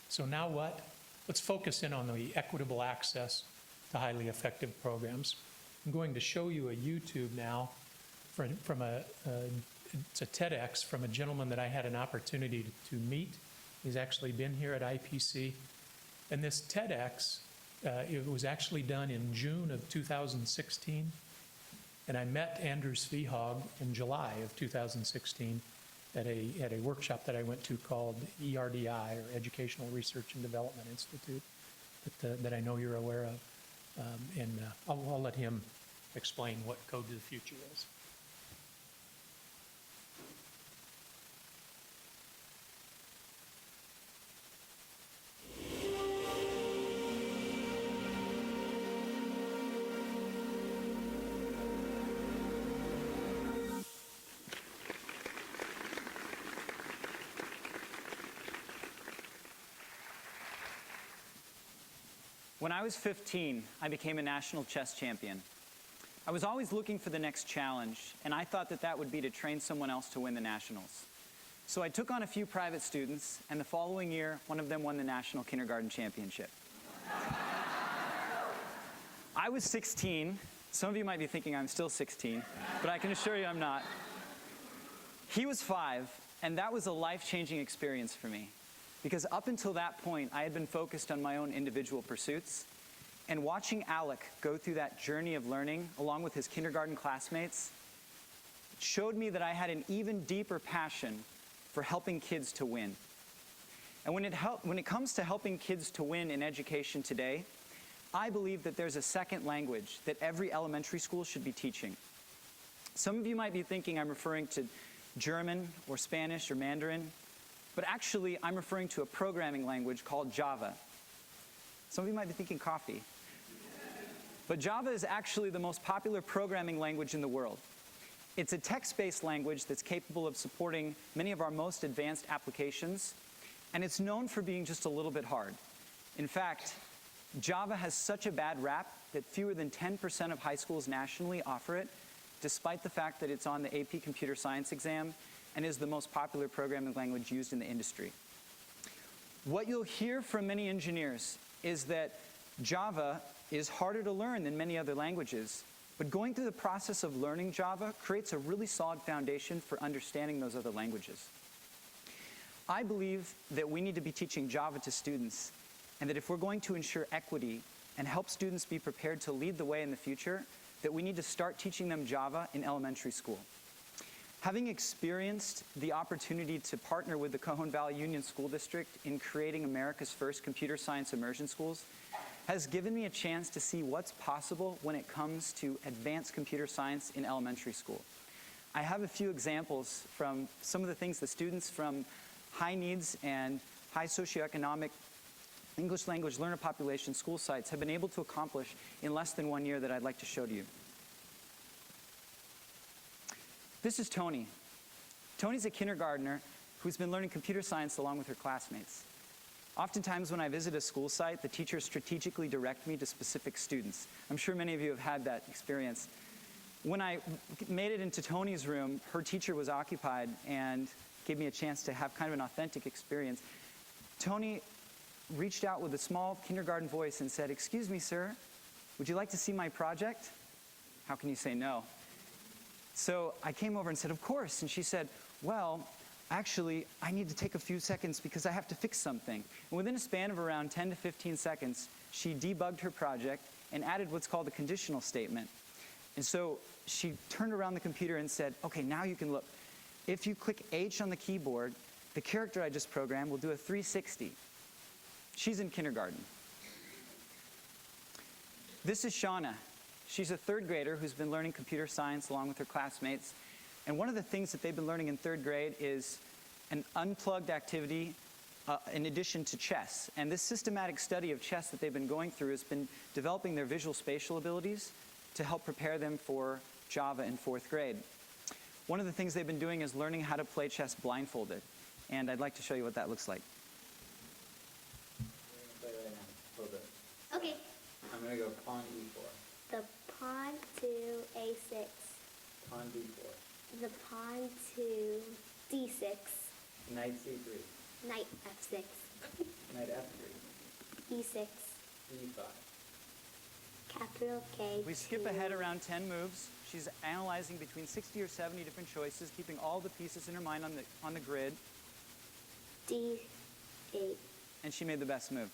So now what? Let's focus in on the equitable access to highly effective programs. I'm going to show you a YouTube now from it's a TEDx from a gentleman that I had an opportunity to meet. He's actually been here at IPC. And this TEDx, it was actually done in June of 2016. And I met Andrew Svehag in July of 2016 at a workshop that I went to called ERDI, or Educational Research and Development Institute, that I know you're aware of. And I'll let him explain what Code to the Future is. When I was 15, I became a national chess champion. I was always looking for the next challenge, and I thought that that would be to train someone else to win the nationals. So I took on a few private students, and the following year, one of them won the national kindergarten championship. I was 16. Some of you might be thinking I'm still 16, but I can assure you I'm not. He was 5, and that was a life-changing experience for me. Because up until that point, I had been focused on my own individual pursuits, and watching Alec go through that journey of learning along with his kindergarten classmates showed me that I had an even deeper passion for helping kids to win. And when it comes to helping kids to win in education today, I believe that there's a second language that every elementary school should be teaching. Some of you might be thinking I'm referring to German or Spanish or Mandarin, but actually I'm referring to a programming language called Java. Some of you might be thinking coffee. But Java is actually the most popular programming language in the world. It's a text-based language that's capable of supporting many of our most advanced applications, and it's known for being just a little bit hard. In fact, Java has such a bad rap that fewer than 10% of high schools nationally offer it, despite the fact that it's on the AP Computer Science exam and is the most popular programming language used in the industry. What you'll hear from many engineers is that Java is harder to learn than many other languages, but going through the process of learning Java creates a really solid foundation for understanding those other languages. I believe that we need to be teaching Java to students, and that if we're going to ensure equity and help students be prepared to lead the way in the future, that we need to start teaching them Java in elementary school. Having experienced the opportunity to partner with the Cajon Valley Union School District in creating America's first computer science immersion schools has given me a chance to see what's possible when it comes to advanced computer science in elementary school. I have a few examples from some of the things the students from high needs and high socioeconomic English language learner population school sites have been able to accomplish in less than 1 year that I'd like to show to you. This is Tony. Tony's a kindergartner who's been learning computer science along with her classmates. Oftentimes when I visit a school site, the teachers strategically direct me to specific students. I'm sure many of you have had that experience. When I made it into Tony's room, her teacher was occupied and gave me a chance to have kind of an authentic experience. Tony reached out with a small kindergarten voice and said, "Excuse me, sir, would you like to see my project?" How can you say no? So I came over and said, "Of course." And she said, "Well, actually, I need to take a few seconds because I have to fix something." And within a span of around 10 to 15 seconds, she debugged her project and added what's called a conditional statement. And so she turned around the computer and said, "Okay, now you can look. If you click H on the keyboard, the character I just programmed will do a 360. She's in kindergarten. This is Shauna. She's a third grader who's been learning computer science along with her classmates. And one of the things that they've been learning in third grade is an unplugged activity in addition to chess. And this systematic study of chess that they've been going through has been developing their visual spatial abilities to help prepare them for Java in 4th grade. One of the things they've been doing is learning how to play chess blindfolded. And I'd like to show you what that looks like. Play right now. Hold it. Okay. I'm going to go pawn e4. The pawn to a6. Pawn d4. The pawn to d6. Knight c3. Knight f6. Knight f3. e6. e5. Capital K. We skip ahead around 10 moves. She's analyzing between 60 or 70 different choices, keeping all the pieces in her mind on the grid. D8. And she made the best move.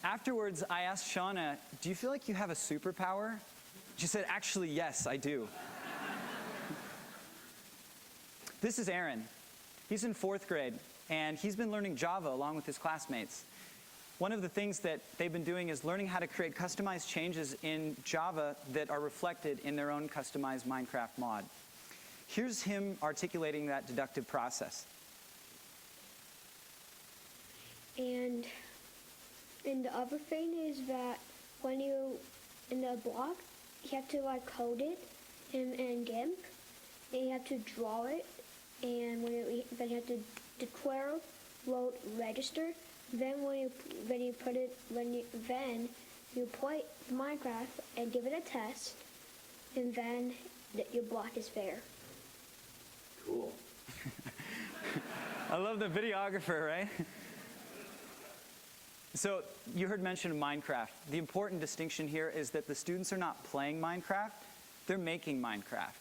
Afterwards, I asked Shauna, do you feel like you have a superpower? She said, actually, yes, I do. This is Aaron. He's in 4th grade, and he's been learning Java along with his classmates. One of the things that they've been doing is learning how to create customized changes in Java that are reflected in their own customized Minecraft mod. Here's him articulating that deductive process. And the other thing is that when you, in the block, you have to like code it in GIMP, and you have to draw it, and then you have to declare, load, register. Then when you play Minecraft and give it a test, and then your block is fair. Cool. I love the videographer, right? So you heard mention of Minecraft. The important distinction here is that the students are not playing Minecraft, they're making Minecraft.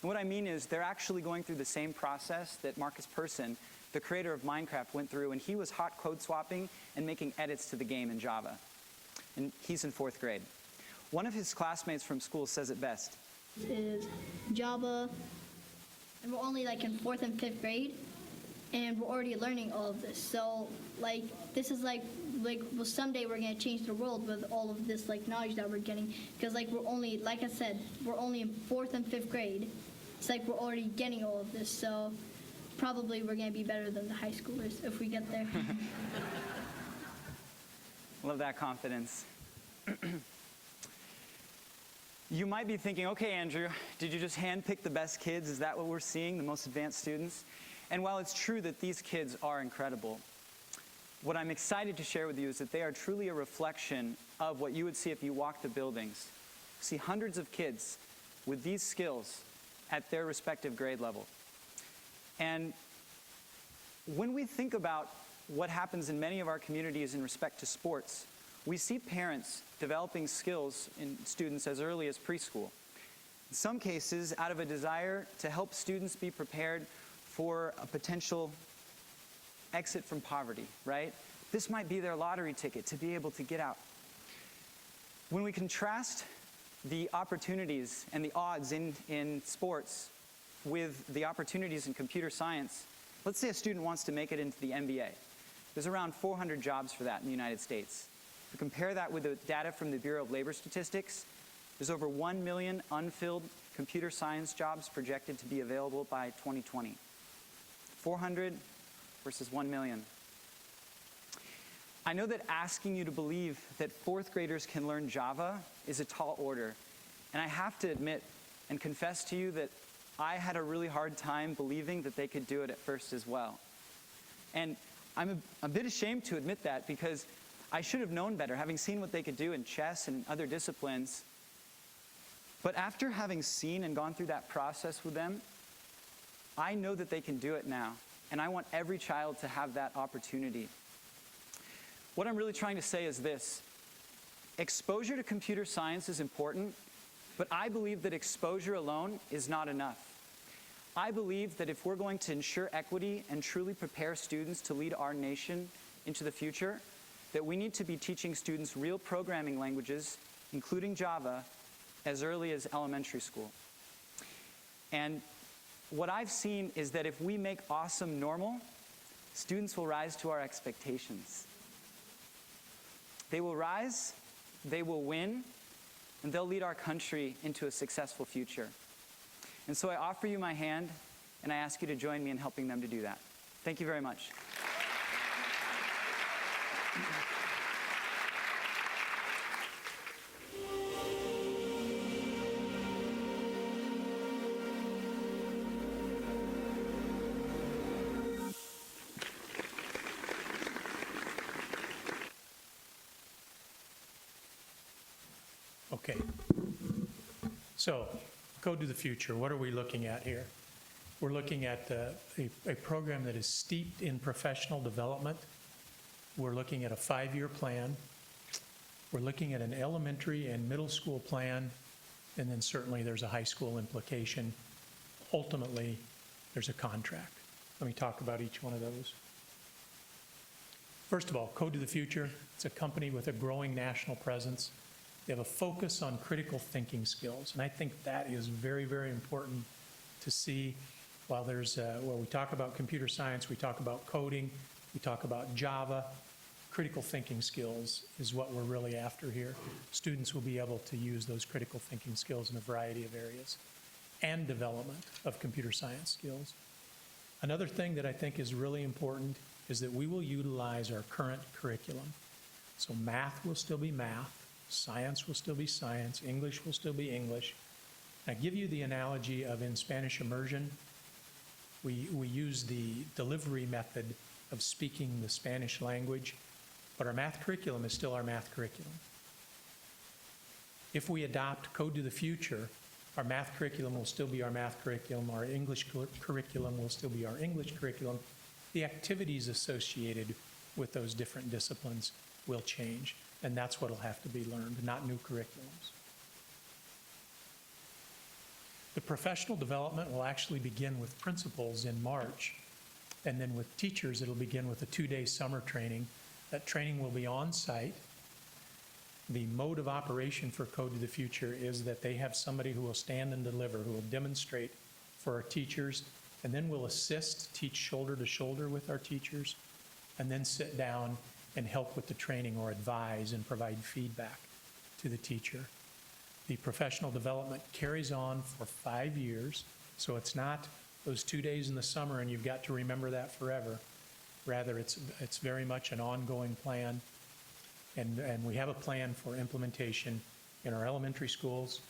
And what I mean is they're actually going through the same process that Marcus Persson, the creator of Minecraft, went through when he was hot code swapping and making edits to the game in Java. And he's in 4th grade. One of his classmates from school says it best. Is Java, and we're only like in 4th and 5th grade, and we're already learning all of this. So like this is like well, someday we're gonna change the world with all of this like knowledge that we're getting, because like we're only, like I said, we're only in 4th and 5th grade. It's like we're already getting all of this. So probably we're gonna be better than the high schoolers if we get there. Love that confidence. You might be thinking, okay, Andrew, did you just handpick the best kids? Is that what we're seeing, the most advanced students? And while it's true that these kids are incredible, what I'm excited to share with you is that they are truly a reflection of what you would see if you walked the buildings. See hundreds of kids with these skills at their respective grade level. And when we think about what happens in many of our communities in respect to sports, we see parents developing skills in students as early as preschool. In some cases, out of a desire to help students be prepared for a potential exit from poverty, right? This might be their lottery ticket to be able to get out. When we contrast the opportunities and the odds in sports with the opportunities in computer science, let's say a student wants to make it into the NBA. There's around 400 jobs for that in the United States. If we compare that with the data from the Bureau of Labor Statistics, there's over 1 million unfilled computer science jobs projected to be available by 2020. 400 versus 1 million. I know that asking you to believe that 4th graders can learn Java is a tall order. And I have to admit and confess to you that I had a really hard time believing that they could do it at first as well. And I'm a bit ashamed to admit that, because I should have known better, having seen what they could do in chess and other disciplines. But after having seen and gone through that process with them, I know that they can do it now. And I want every child to have that opportunity. What I'm really trying to say is this. Exposure to computer science is important, but I believe that exposure alone is not enough. I believe that if we're going to ensure equity and truly prepare students to lead our nation into the future, that we need to be teaching students real programming languages, including Java, as early as elementary school. And what I've seen is that if we make awesome normal, students will rise to our expectations. They will rise, they will win, and they'll lead our country into a successful future. And so I offer you my hand, and I ask you to join me in helping them to do that. Thank you very much. Okay. So, Code to the Future, what are we looking at here? We're looking at a program that is steeped in professional development. We're looking at a 5-year plan. We're looking at an elementary and middle school plan, and then certainly there's a high school implication. Ultimately, there's a contract. Let me talk about each one of those. First of all, Code to the Future, it's a company with a growing national presence. They have a focus on critical thinking skills, and I think that is very, very important to see. While we talk about computer science, we talk about coding, we talk about Java, critical thinking skills is what we're really after here. Students will be able to use those critical thinking skills in a variety of areas, and development of computer science skills. Another thing that I think is really important is that we will utilize our current curriculum. So math will still be math, science will still be science, English will still be English. I give you the analogy of in Spanish immersion, we use the delivery method of speaking the Spanish language, but our math curriculum is still our math curriculum. If we adopt Code to the Future, our math curriculum will still be our math curriculum, our English curriculum will still be our English curriculum. The activities associated with those different disciplines will change, and that's what will have to be learned, not new curriculums. The professional development will actually begin with principals in March, and then with teachers, it'll begin with a 2-day summer training. That training will be on site. The mode of operation for Code to the Future is that they have somebody who will stand and deliver, who will demonstrate for our teachers, and then will assist, teach shoulder to shoulder with our teachers, and then sit down and help with the training or advise and provide feedback to the teacher. The professional development carries on for 5 years, so it's not those 2 days in the summer and you've got to remember that forever. Rather, it's very much an ongoing plan, and we have a plan for implementation in our elementary schools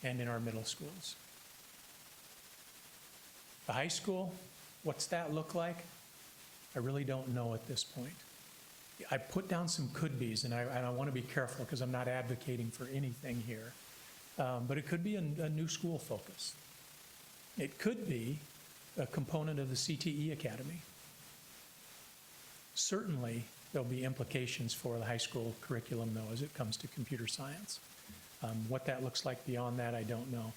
and in our middle schools. The high school, what's that look like? I really don't know at this point. I put down some could-bes, and I want to be careful because I'm not advocating for anything here. But it could be a new school focus. It could be a component of the CTE Academy. Certainly, there'll be implications for the high school curriculum, though, as it comes to computer science. What that looks like beyond that, I don't know.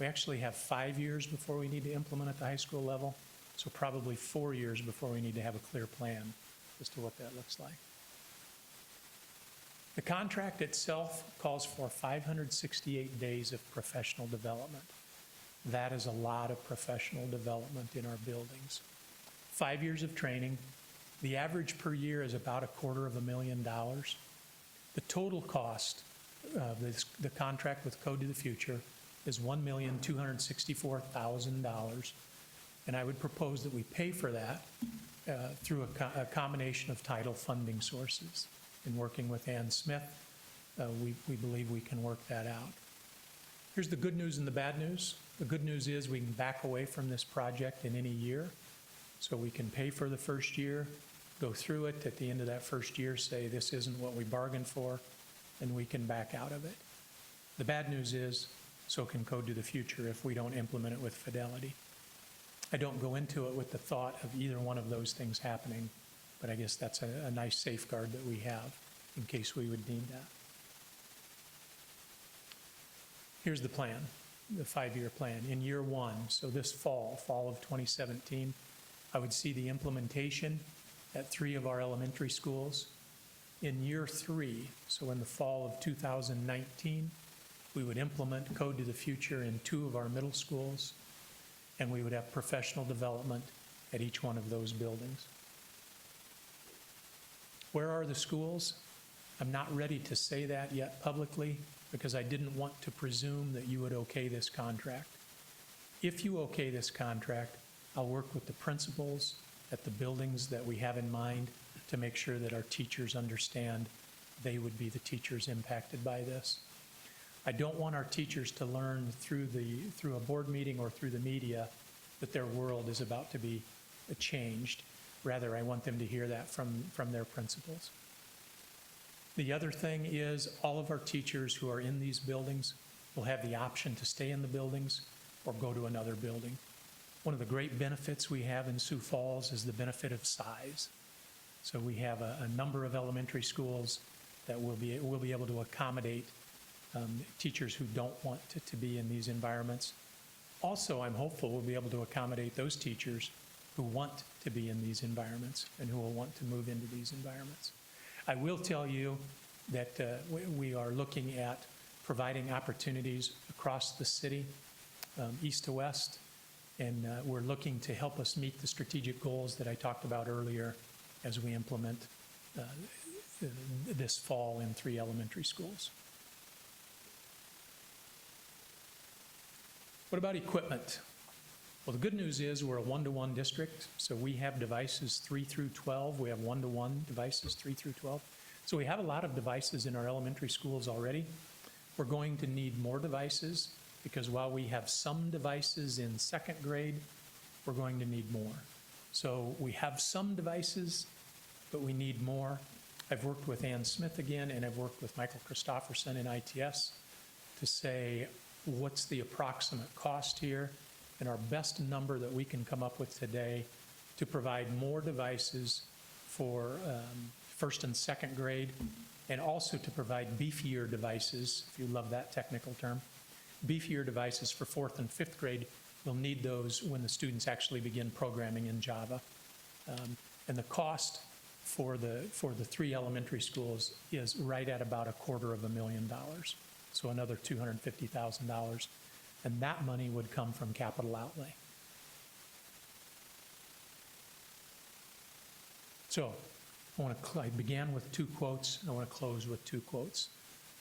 We actually have 5 years before we need to implement at the high school level, so probably 4 years before we need to have a clear plan as to what that looks like. The contract itself calls for 568 days of professional development. That is a lot of professional development in our buildings. 5 years of training. The average per year is about $250,000. The total cost of the contract with Code to the Future is $1,264,000. And I would propose that we pay for that through a combination of title funding sources. In working with Ann Smith, we believe we can work that out. Here's the good news and the bad news. The good news is we can back away from this project in any year. So we can pay for the first year, go through it at the end of that first year, say this isn't what we bargained for, and we can back out of it. The bad news is, so can Code to the Future if we don't implement it with fidelity. I don't go into it with the thought of either one of those things happening, but I guess that's a nice safeguard that we have in case we would need that. Here's the plan, the 5-year plan. In year 1, so this fall of 2017, I would see the implementation at 3 of our elementary schools. In year 3, so in the fall of 2019, we would implement Code to the Future in 2 of our middle schools, and we would have professional development at each one of those buildings. Where are the schools? I'm not ready to say that yet publicly because I didn't want to presume that you would okay this contract. If you okay this contract, I'll work with the principals at the buildings that we have in mind to make sure that our teachers understand they would be the teachers impacted by this. I don't want our teachers to learn through a board meeting or through the media that their world is about to be changed. Rather, I want them to hear that from their principals. The other thing is all of our teachers who are in these buildings will have the option to stay in the buildings or go to another building. One of the great benefits we have in Sioux Falls is the benefit of size. So we have a number of elementary schools that will be able to accommodate teachers who don't want to be in these environments. Also, I'm hopeful we'll be able to accommodate those teachers who want to be in these environments and who will want to move into these environments. I will tell you that we are looking at providing opportunities across the city, east to west, and we're looking to help us meet the strategic goals that I talked about earlier as we implement this fall in 3 elementary schools. What about equipment? Well, the good news is we're a 1-to-1 district, so we have devices 3 through 12. We have 1-to-1 devices 3 through 12. So we have a lot of devices in our elementary schools already. We're going to need more devices because while we have some devices in 2nd grade, we're going to need more. So we have some devices, but we need more. I've worked with Ann Smith again, and I've worked with Michael Christofferson in ITS to say, what's the approximate cost here? And our best number that we can come up with today to provide more devices for 1st and 2nd grade, and also to provide beefier devices, if you love that technical term, beefier devices for 4th and 5th grade. We'll need those when the students actually begin programming in Java. And the cost for the 3 elementary schools is right at about $250,000, so another $250,000. And that money would come from capital outlay. So I began with 2 quotes. I want to close with 2 quotes.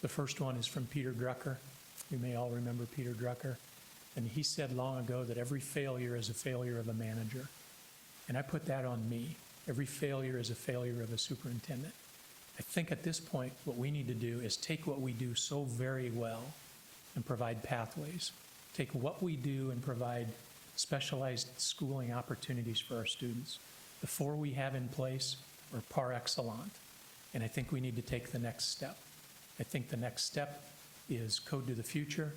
The first one is from Peter Drucker. You may all remember Peter Drucker. And he said long ago that every failure is a failure of a manager. And I put that on me. Every failure is a failure of a superintendent. I think at this point, what we need to do is take what we do so very well and provide pathways. Take what we do and provide specialized schooling opportunities for our students. The 4 we have in place are par excellent, and I think we need to take the next step. I think the next step is Code to the Future,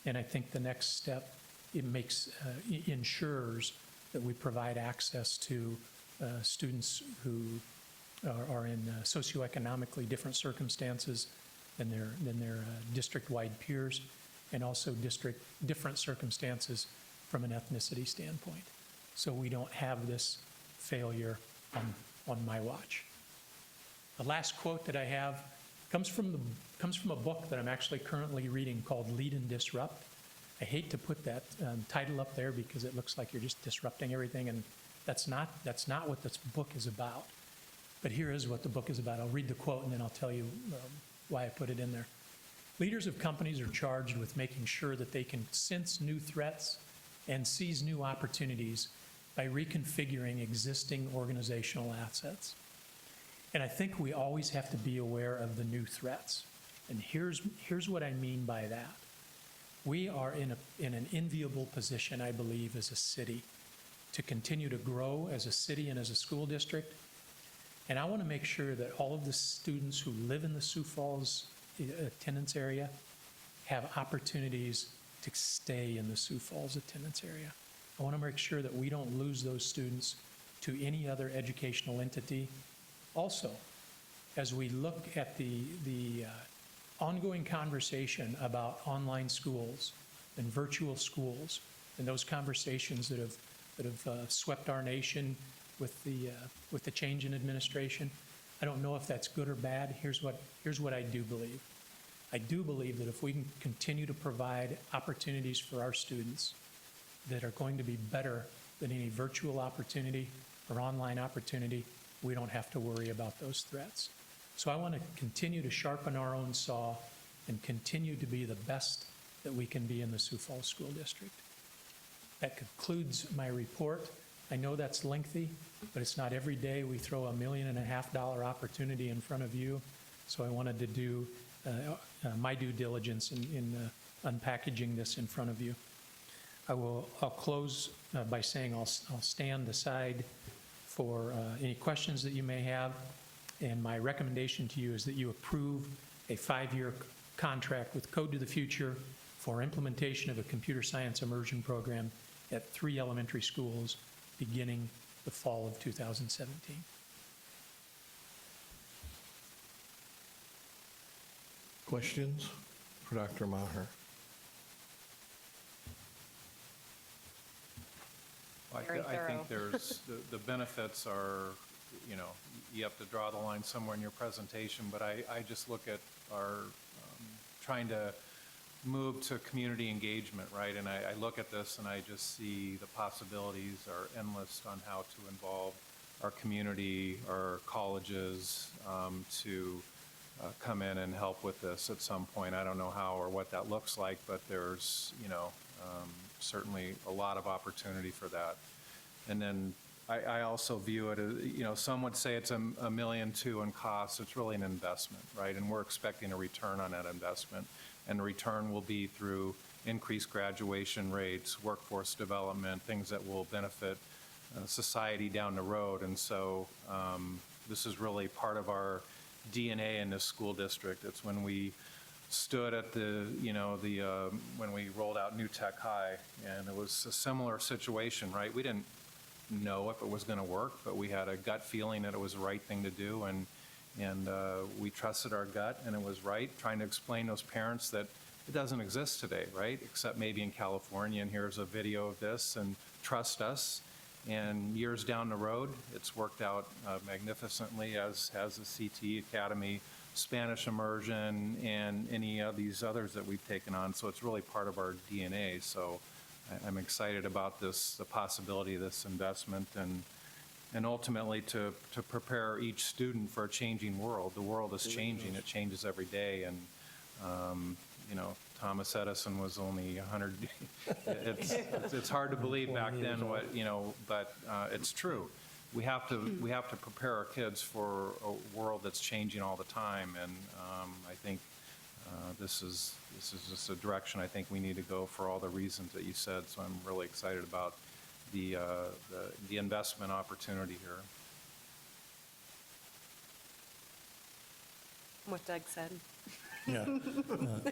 and I think the next step, it ensures that we provide access to students who are in socioeconomically different circumstances than their district-wide peers, and also different circumstances from an ethnicity standpoint. So we don't have this failure on my watch. The last quote that I have comes from a book that I'm actually currently reading called Lead and Disrupt. I hate to put that title up there because it looks like you're just disrupting everything, and that's not what this book is about. But here is what the book is about. I'll read the quote and then I'll tell you why I put it in there. Leaders of companies are charged with making sure that they can sense new threats and seize new opportunities by reconfiguring existing organizational assets. And I think we always have to be aware of the new threats. And here's what I mean by that. We are in an enviable position, I believe, as a city to continue to grow as a city and as a school district. And I want to make sure that all of the students who live in the Sioux Falls attendance area have opportunities to stay in the Sioux Falls attendance area. I want to make sure that we don't lose those students to any other educational entity. Also, as we look at the ongoing conversation about online schools and virtual schools, and those conversations that have swept our nation with the change in administration, I don't know if that's good or bad. Here's what I do believe. I do believe that if we can continue to provide opportunities for our students that are going to be better than any virtual opportunity or online opportunity, we don't have to worry about those threats. So I want to continue to sharpen our own saw and continue to be the best that we can be in the Sioux Falls School District. That concludes my report. I know that's lengthy, but it's not every day we throw $1.5 million opportunity in front of you. So I wanted to do my due diligence in unpackaging this in front of you. I'll close by saying I'll stand aside for any questions that you may have. And my recommendation to you is that you approve a 5-year contract with Code to the Future for implementation of a computer science immersion program at 3 elementary schools beginning the fall of 2017. Questions for Dr. Maher? I think there's, the benefits are, you know, you have to draw the line somewhere in your presentation, but I just look at our trying to move to community engagement, right? And I look at this and I just see the possibilities are endless on how to involve our community, our colleges to come in and help with this at some point. I don't know how or what that looks like, but there's, you know, certainly a lot of opportunity for that. And then I also view it as, you know, some would say it's $1.2 million in costs. It's really an investment, right? And we're expecting a return on that investment. And the return will be through increased graduation rates, workforce development, things that will benefit society down the road. And so this is really part of our DNA in this school district. It's when we stood at the, you know, when we rolled out New Tech High, and it was a similar situation, right? We didn't know if it was going to work, but we had a gut feeling that it was the right thing to do, and we trusted our gut, and it was right, trying to explain to those parents that it doesn't exist today, right? Except maybe in California, and here's a video of this, and trust us. And years down the road, it's worked out magnificently, as has the CTE Academy, Spanish immersion, and any of these others that we've taken on. So it's really part of our DNA. So I'm excited about this, the possibility of this investment, and ultimately to prepare each student for a changing world. The world is changing. It changes every day. And, you know, Thomas Edison was only 100. It's hard to believe back then what, you know, but it's true. We have to prepare our kids for a world that's changing all the time. And I think this is just a direction I think we need to go for all the reasons that you said. So I'm really excited about the investment opportunity here. What Doug said. Yeah,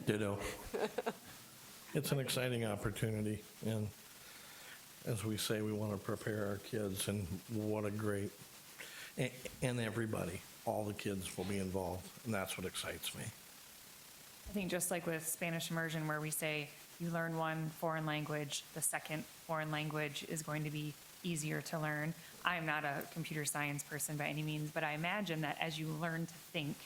ditto. It's an exciting opportunity, and as we say, we want to prepare our kids, and what a great, and everybody, all the kids will be involved, and that's what excites me. I think just like with Spanish immersion, where we say you learn one foreign language, the second foreign language is going to be easier to learn. I am not a computer science person by any means, but I imagine that as you learn to think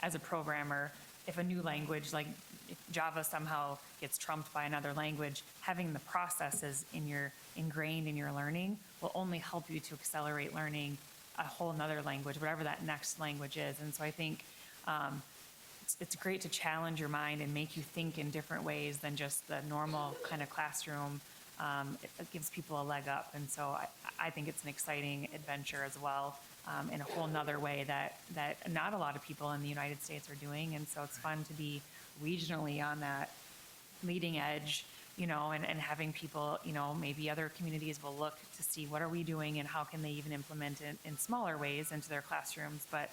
as a programmer, if a new language, like if Java somehow gets trumped by another language, having the processes ingrained in your learning will only help you to accelerate learning a whole nother language, whatever that next language is. And so I think it's great to challenge your mind and make you think in different ways than just the normal kind of classroom. It gives people a leg up. And so I think it's an exciting adventure as well, in a whole nother way that not a lot of people in the United States are doing. And so it's fun to be regionally on that leading edge, you know, and having people, you know, maybe other communities will look to see what are we doing and how can they even implement it in smaller ways into their classrooms. But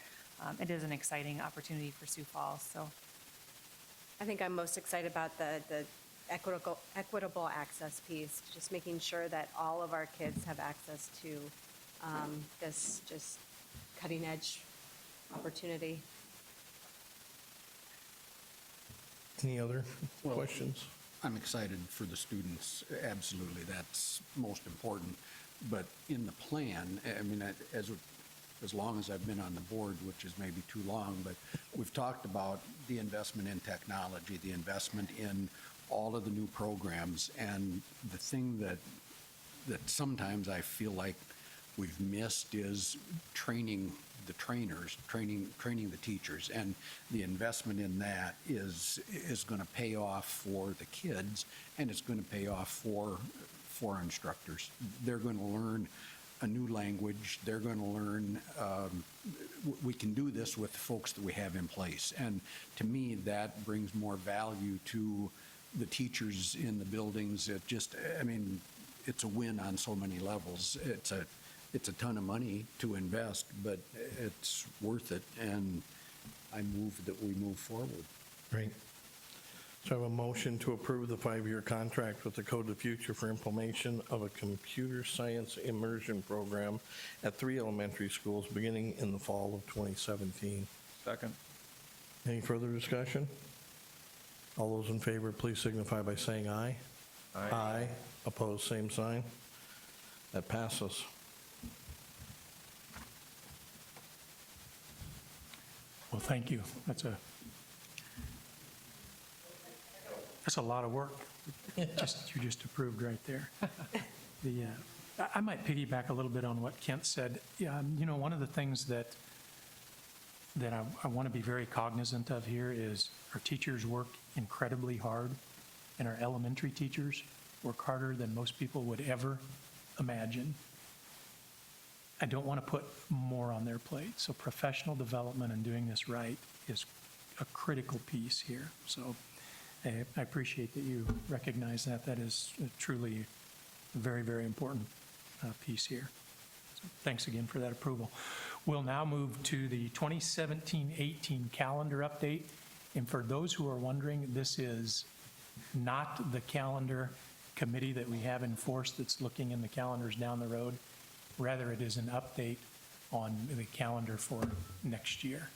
it is an exciting opportunity for Sioux Falls. So I think I'm most excited about the equitable access piece, just making sure that all of our kids have access to this just cutting edge opportunity. Any other questions? I'm excited for the students, absolutely, that's most important. But in the plan, I mean, as long as I've been on the board, which is maybe too long, but we've talked about the investment in technology, the investment in all of the new programs, and the thing that sometimes I feel like we've missed is training the trainers, training the teachers, and the investment in that is going to pay off for the kids, and it's going to pay off for for instructors. They're going to learn a new language. They're going to learn, we can do this with the folks that we have in place. And to me, that brings more value to the teachers in the buildings. It just, I mean, it's a win on so many levels. It's a ton of money to invest, but it's worth it, and I move that we move forward. Great. So I have a motion to approve the 5-year contract with the Code of Future for implementation of a computer science immersion program at 3 elementary schools beginning in the fall of 2017. Second. Any further discussion? All those in favor, please signify by saying aye. Aye. Aye. Opposed, same sign. That passes. Well, thank you. That's a lot of work. You just approved right there. I might piggyback a little bit on what Kent said. Yeah, one of the things that I want to be very cognizant of here is our teachers work incredibly hard, and our elementary teachers work harder than most people would ever imagine. I don't want to put more on their plate. So professional development and doing this right is a critical piece here. So I appreciate that you recognize that. That is truly a very, very important piece here. So thanks again for that approval. We'll now move to the 2017-18 calendar update. And for those who are wondering, this is not the calendar committee that we have in force that's looking in the calendars down the road. Rather, it is an update on the calendar for next year.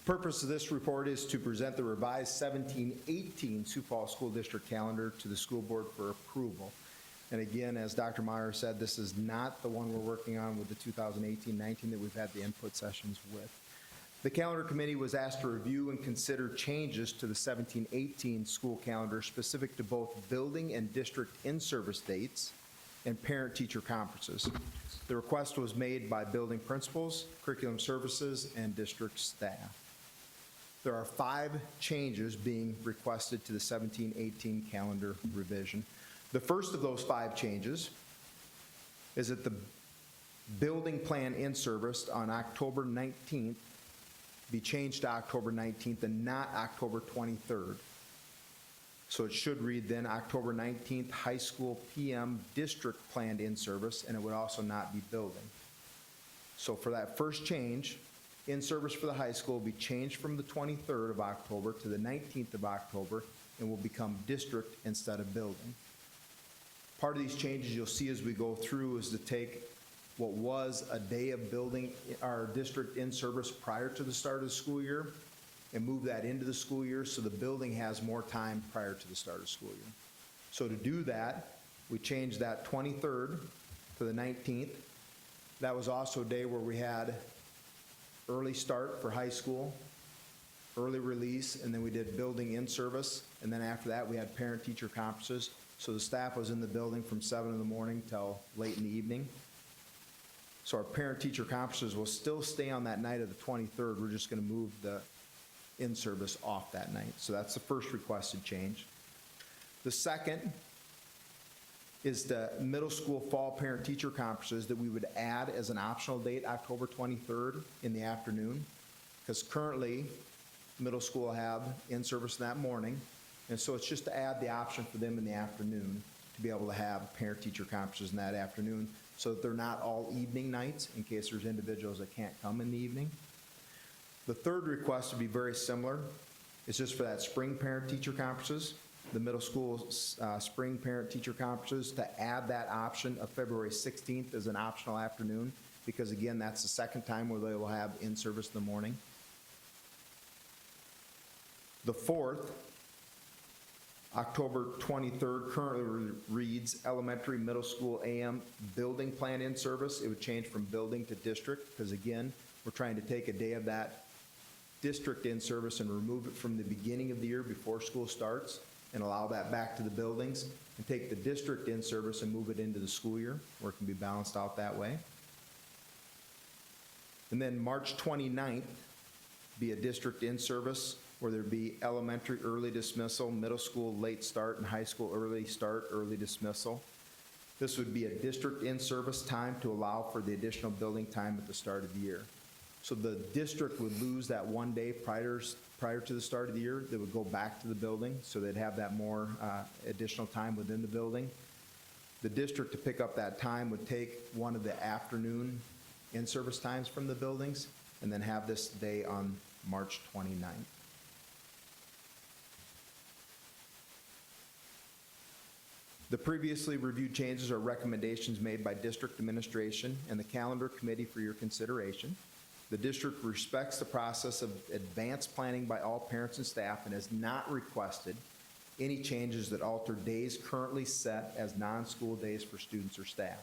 Purpose of this report is to present the revised 17-18 Sioux Falls School District calendar to the school board for approval. And again, as Dr. Meyer said, this is not the one we're working on with the 2018-19 that we've had the input sessions with. The calendar committee was asked to review and consider changes to the 17-18 school calendar specific to both building and district in-service dates and parent-teacher conferences. The request was made by building principals, curriculum services, and district staff. There are 5 changes being requested to the 17-18 calendar revision. The first of those 5 changes is that the building plan in service on October 19th be changed to October 19th and not October 23rd. So it should read then October 19th high school PM district planned in service, and it would also not be building. So for that first change, in service for the high school will be changed from the 23rd of October to the 19th of October and will become district instead of building. Part of these changes you'll see as we go through is to take what was a day of building our district in service prior to the start of the school year and move that into the school year so the building has more time prior to the start of the school year. So to do that, we changed that 23rd to the 19th. That was also a day where we had early start for high school, early release, and then we did building in service. And then after that, we had parent-teacher conferences. So the staff was in the building from 7 in the morning till late in the evening. So our parent-teacher conferences will still stay on that night of the 23rd. We're just going to move the in-service off that night. So that's the first requested change. The second is the middle school fall parent-teacher conferences that we would add as an optional date, October 23rd in the afternoon, because currently middle school have in-service that morning, and so it's just to add the option for them in the afternoon to be able to have parent-teacher conferences in that afternoon so that they're not all evening nights in case there's individuals that can't come in the evening. The third request would be very similar. It's just for that spring parent-teacher conferences, the middle school spring parent-teacher conferences, to add that option of February 16th as an optional afternoon, because again, that's the second time where they will have in-service in the morning. The fourth, October 23rd, currently reads elementary, middle school AM building plan in service. It would change from building to district, because again, we're trying to take a day of that district in service and remove it from the beginning of the year before school starts and allow that back to the buildings, and take the district in service and move it into the school year where it can be balanced out that way. And then March 29th, be a district in-service, where there'd be elementary early dismissal, middle school late start, and high school early start, early dismissal. This would be a district in-service time to allow for the additional building time at the start of the year. So the district would lose that one day prior to the start of the year. They would go back to the building, so they'd have that more additional time within the building. The district, to pick up that time, would take one of the afternoon in-service times from the buildings and then have this day on March 29th. The previously reviewed changes are recommendations made by district administration and the calendar committee for your consideration. The district respects the process of advanced planning by all parents and staff and has not requested any changes that alter days currently set as non-school days for students or staff.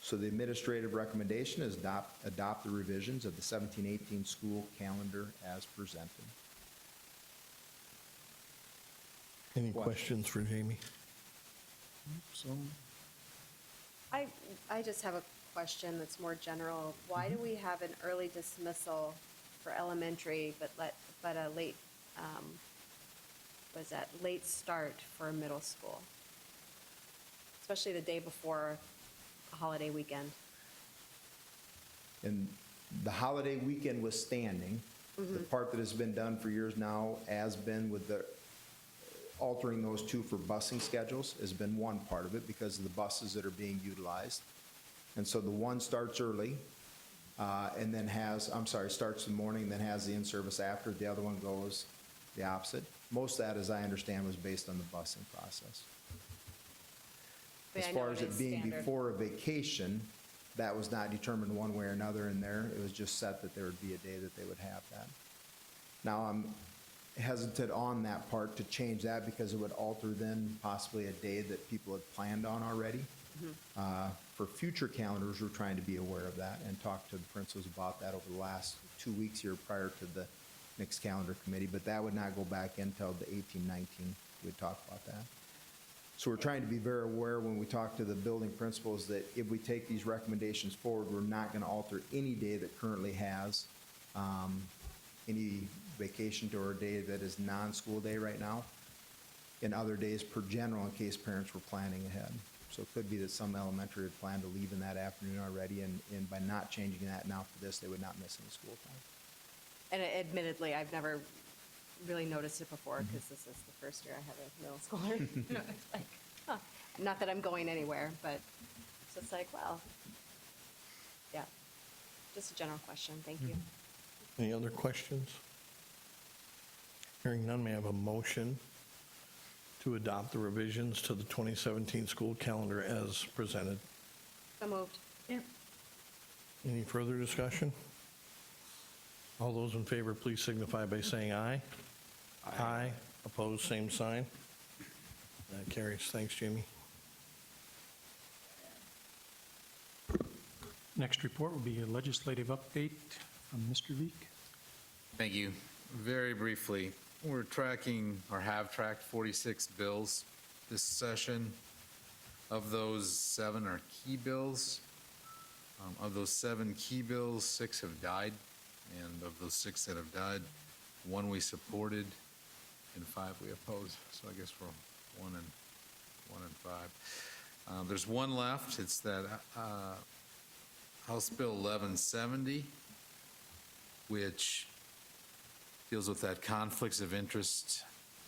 So the administrative recommendation is adopt the revisions of the 17-18 school calendar as presented. Any questions for Jamie? So, I just have a question that's more general. Why do we have an early dismissal for elementary, but a late, late start for middle school? Especially the day before a holiday weekend. And the holiday weekend was standing. The part that has been done for years now has been with the altering those two for busing schedules has been one part of it because of the buses that are being utilized. And so the one starts early and then starts in the morning, then has the in-service after. The other one goes the opposite. Most of that, as I understand, was based on the busing process. As far as it being before a vacation, that was not determined one way or another in there. It was just set that there would be a day that they would have that. Now, I'm hesitant on that part to change that because it would alter then possibly a day that people had planned on already. For future calendars, we're trying to be aware of that and talk to the principals about that over the last 2 weeks here prior to the next calendar committee, but that would not go back until the 18-19. We'd talk about that. So we're trying to be very aware when we talk to the building principals that if we take these recommendations forward, we're not going to alter any day that currently has any vacation or a day that is non-school day right now, and other days per general in case parents were planning ahead. So it could be that some elementary had planned to leave in that afternoon already, and by not changing that now for this, they would not miss any school time. And admittedly, I've never really noticed it before because this is the first year I have a middle schooler. It's like, huh. Not that I'm going anywhere, but it's just like, well, yeah. Just a general question. Thank you. Any other questions? Hearing none, may I have a motion to adopt the revisions to the 2017 school calendar as presented? So moved. Yeah. Any further discussion? All those in favor, please signify by saying aye. Aye. Opposed, same sign. That carries. Thanks, Jamie. Next report will be a legislative update from Mr. Leek. Thank you. Very briefly, we're tracking, or have tracked, 46 bills this session. Of those, 7 are key bills. Of those 7 key bills, 6 have died. And of those 6 that have died, 1 we supported and 5 we opposed. So I guess we're 1 and 5. There's 1 left. It's that House Bill 1170, which deals with that conflicts of interest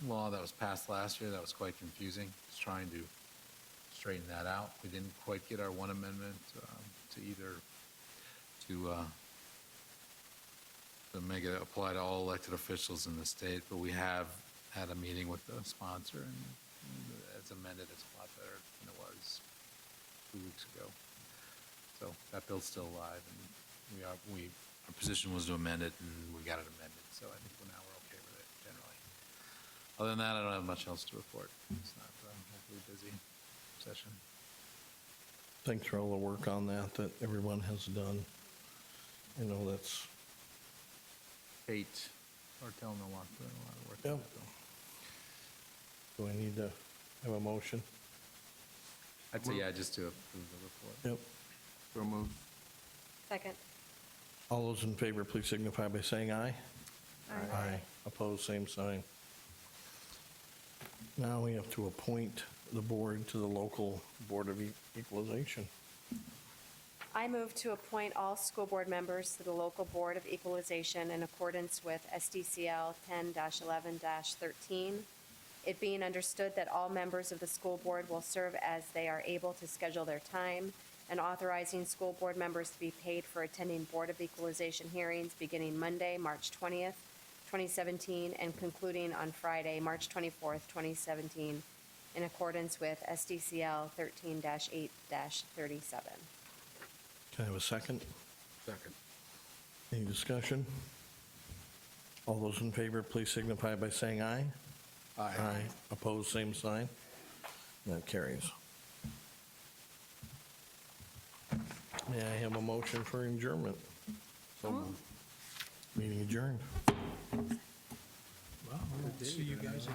law that was passed last year. That was quite confusing. It's trying to straighten that out. We didn't quite get our 1 amendment to make it apply to all elected officials in the state, but we have had a meeting with the sponsor, and it's amended. It's a lot better than it was 2 weeks ago. So that bill's still alive, and our position was to amend it, and we got it amended. So I think now we're okay with it generally. Other than that, I don't have much else to report. It's not hopefully busy session. Thanks for all the work on that everyone has done. I know that's... Kate Bartel and Milwaukee doing a lot of work. Yep. Do I need to have a motion? I'd say, yeah, just to approve the report. Yep. So moved. Second. All those in favor, please signify by saying aye. Aye. Opposed, same sign. Now we have to appoint the board to the local Board of Equalization. I move to appoint all school board members to the local Board of Equalization in accordance with SDCL 10-11-13. It being understood that all members of the school board will serve as they are able to schedule their time, and authorizing school board members to be paid for attending Board of Equalization hearings beginning Monday, March 20th, 2017, and concluding on Friday, March 24th, 2017, in accordance with SDCL 13-8-37. Can I have a second? Second. Any discussion? All those in favor, please signify by saying aye. Aye. Opposed, same sign. That carries. May I have a motion for adjournment? So moved. Meeting adjourned. Well, we'll see you guys.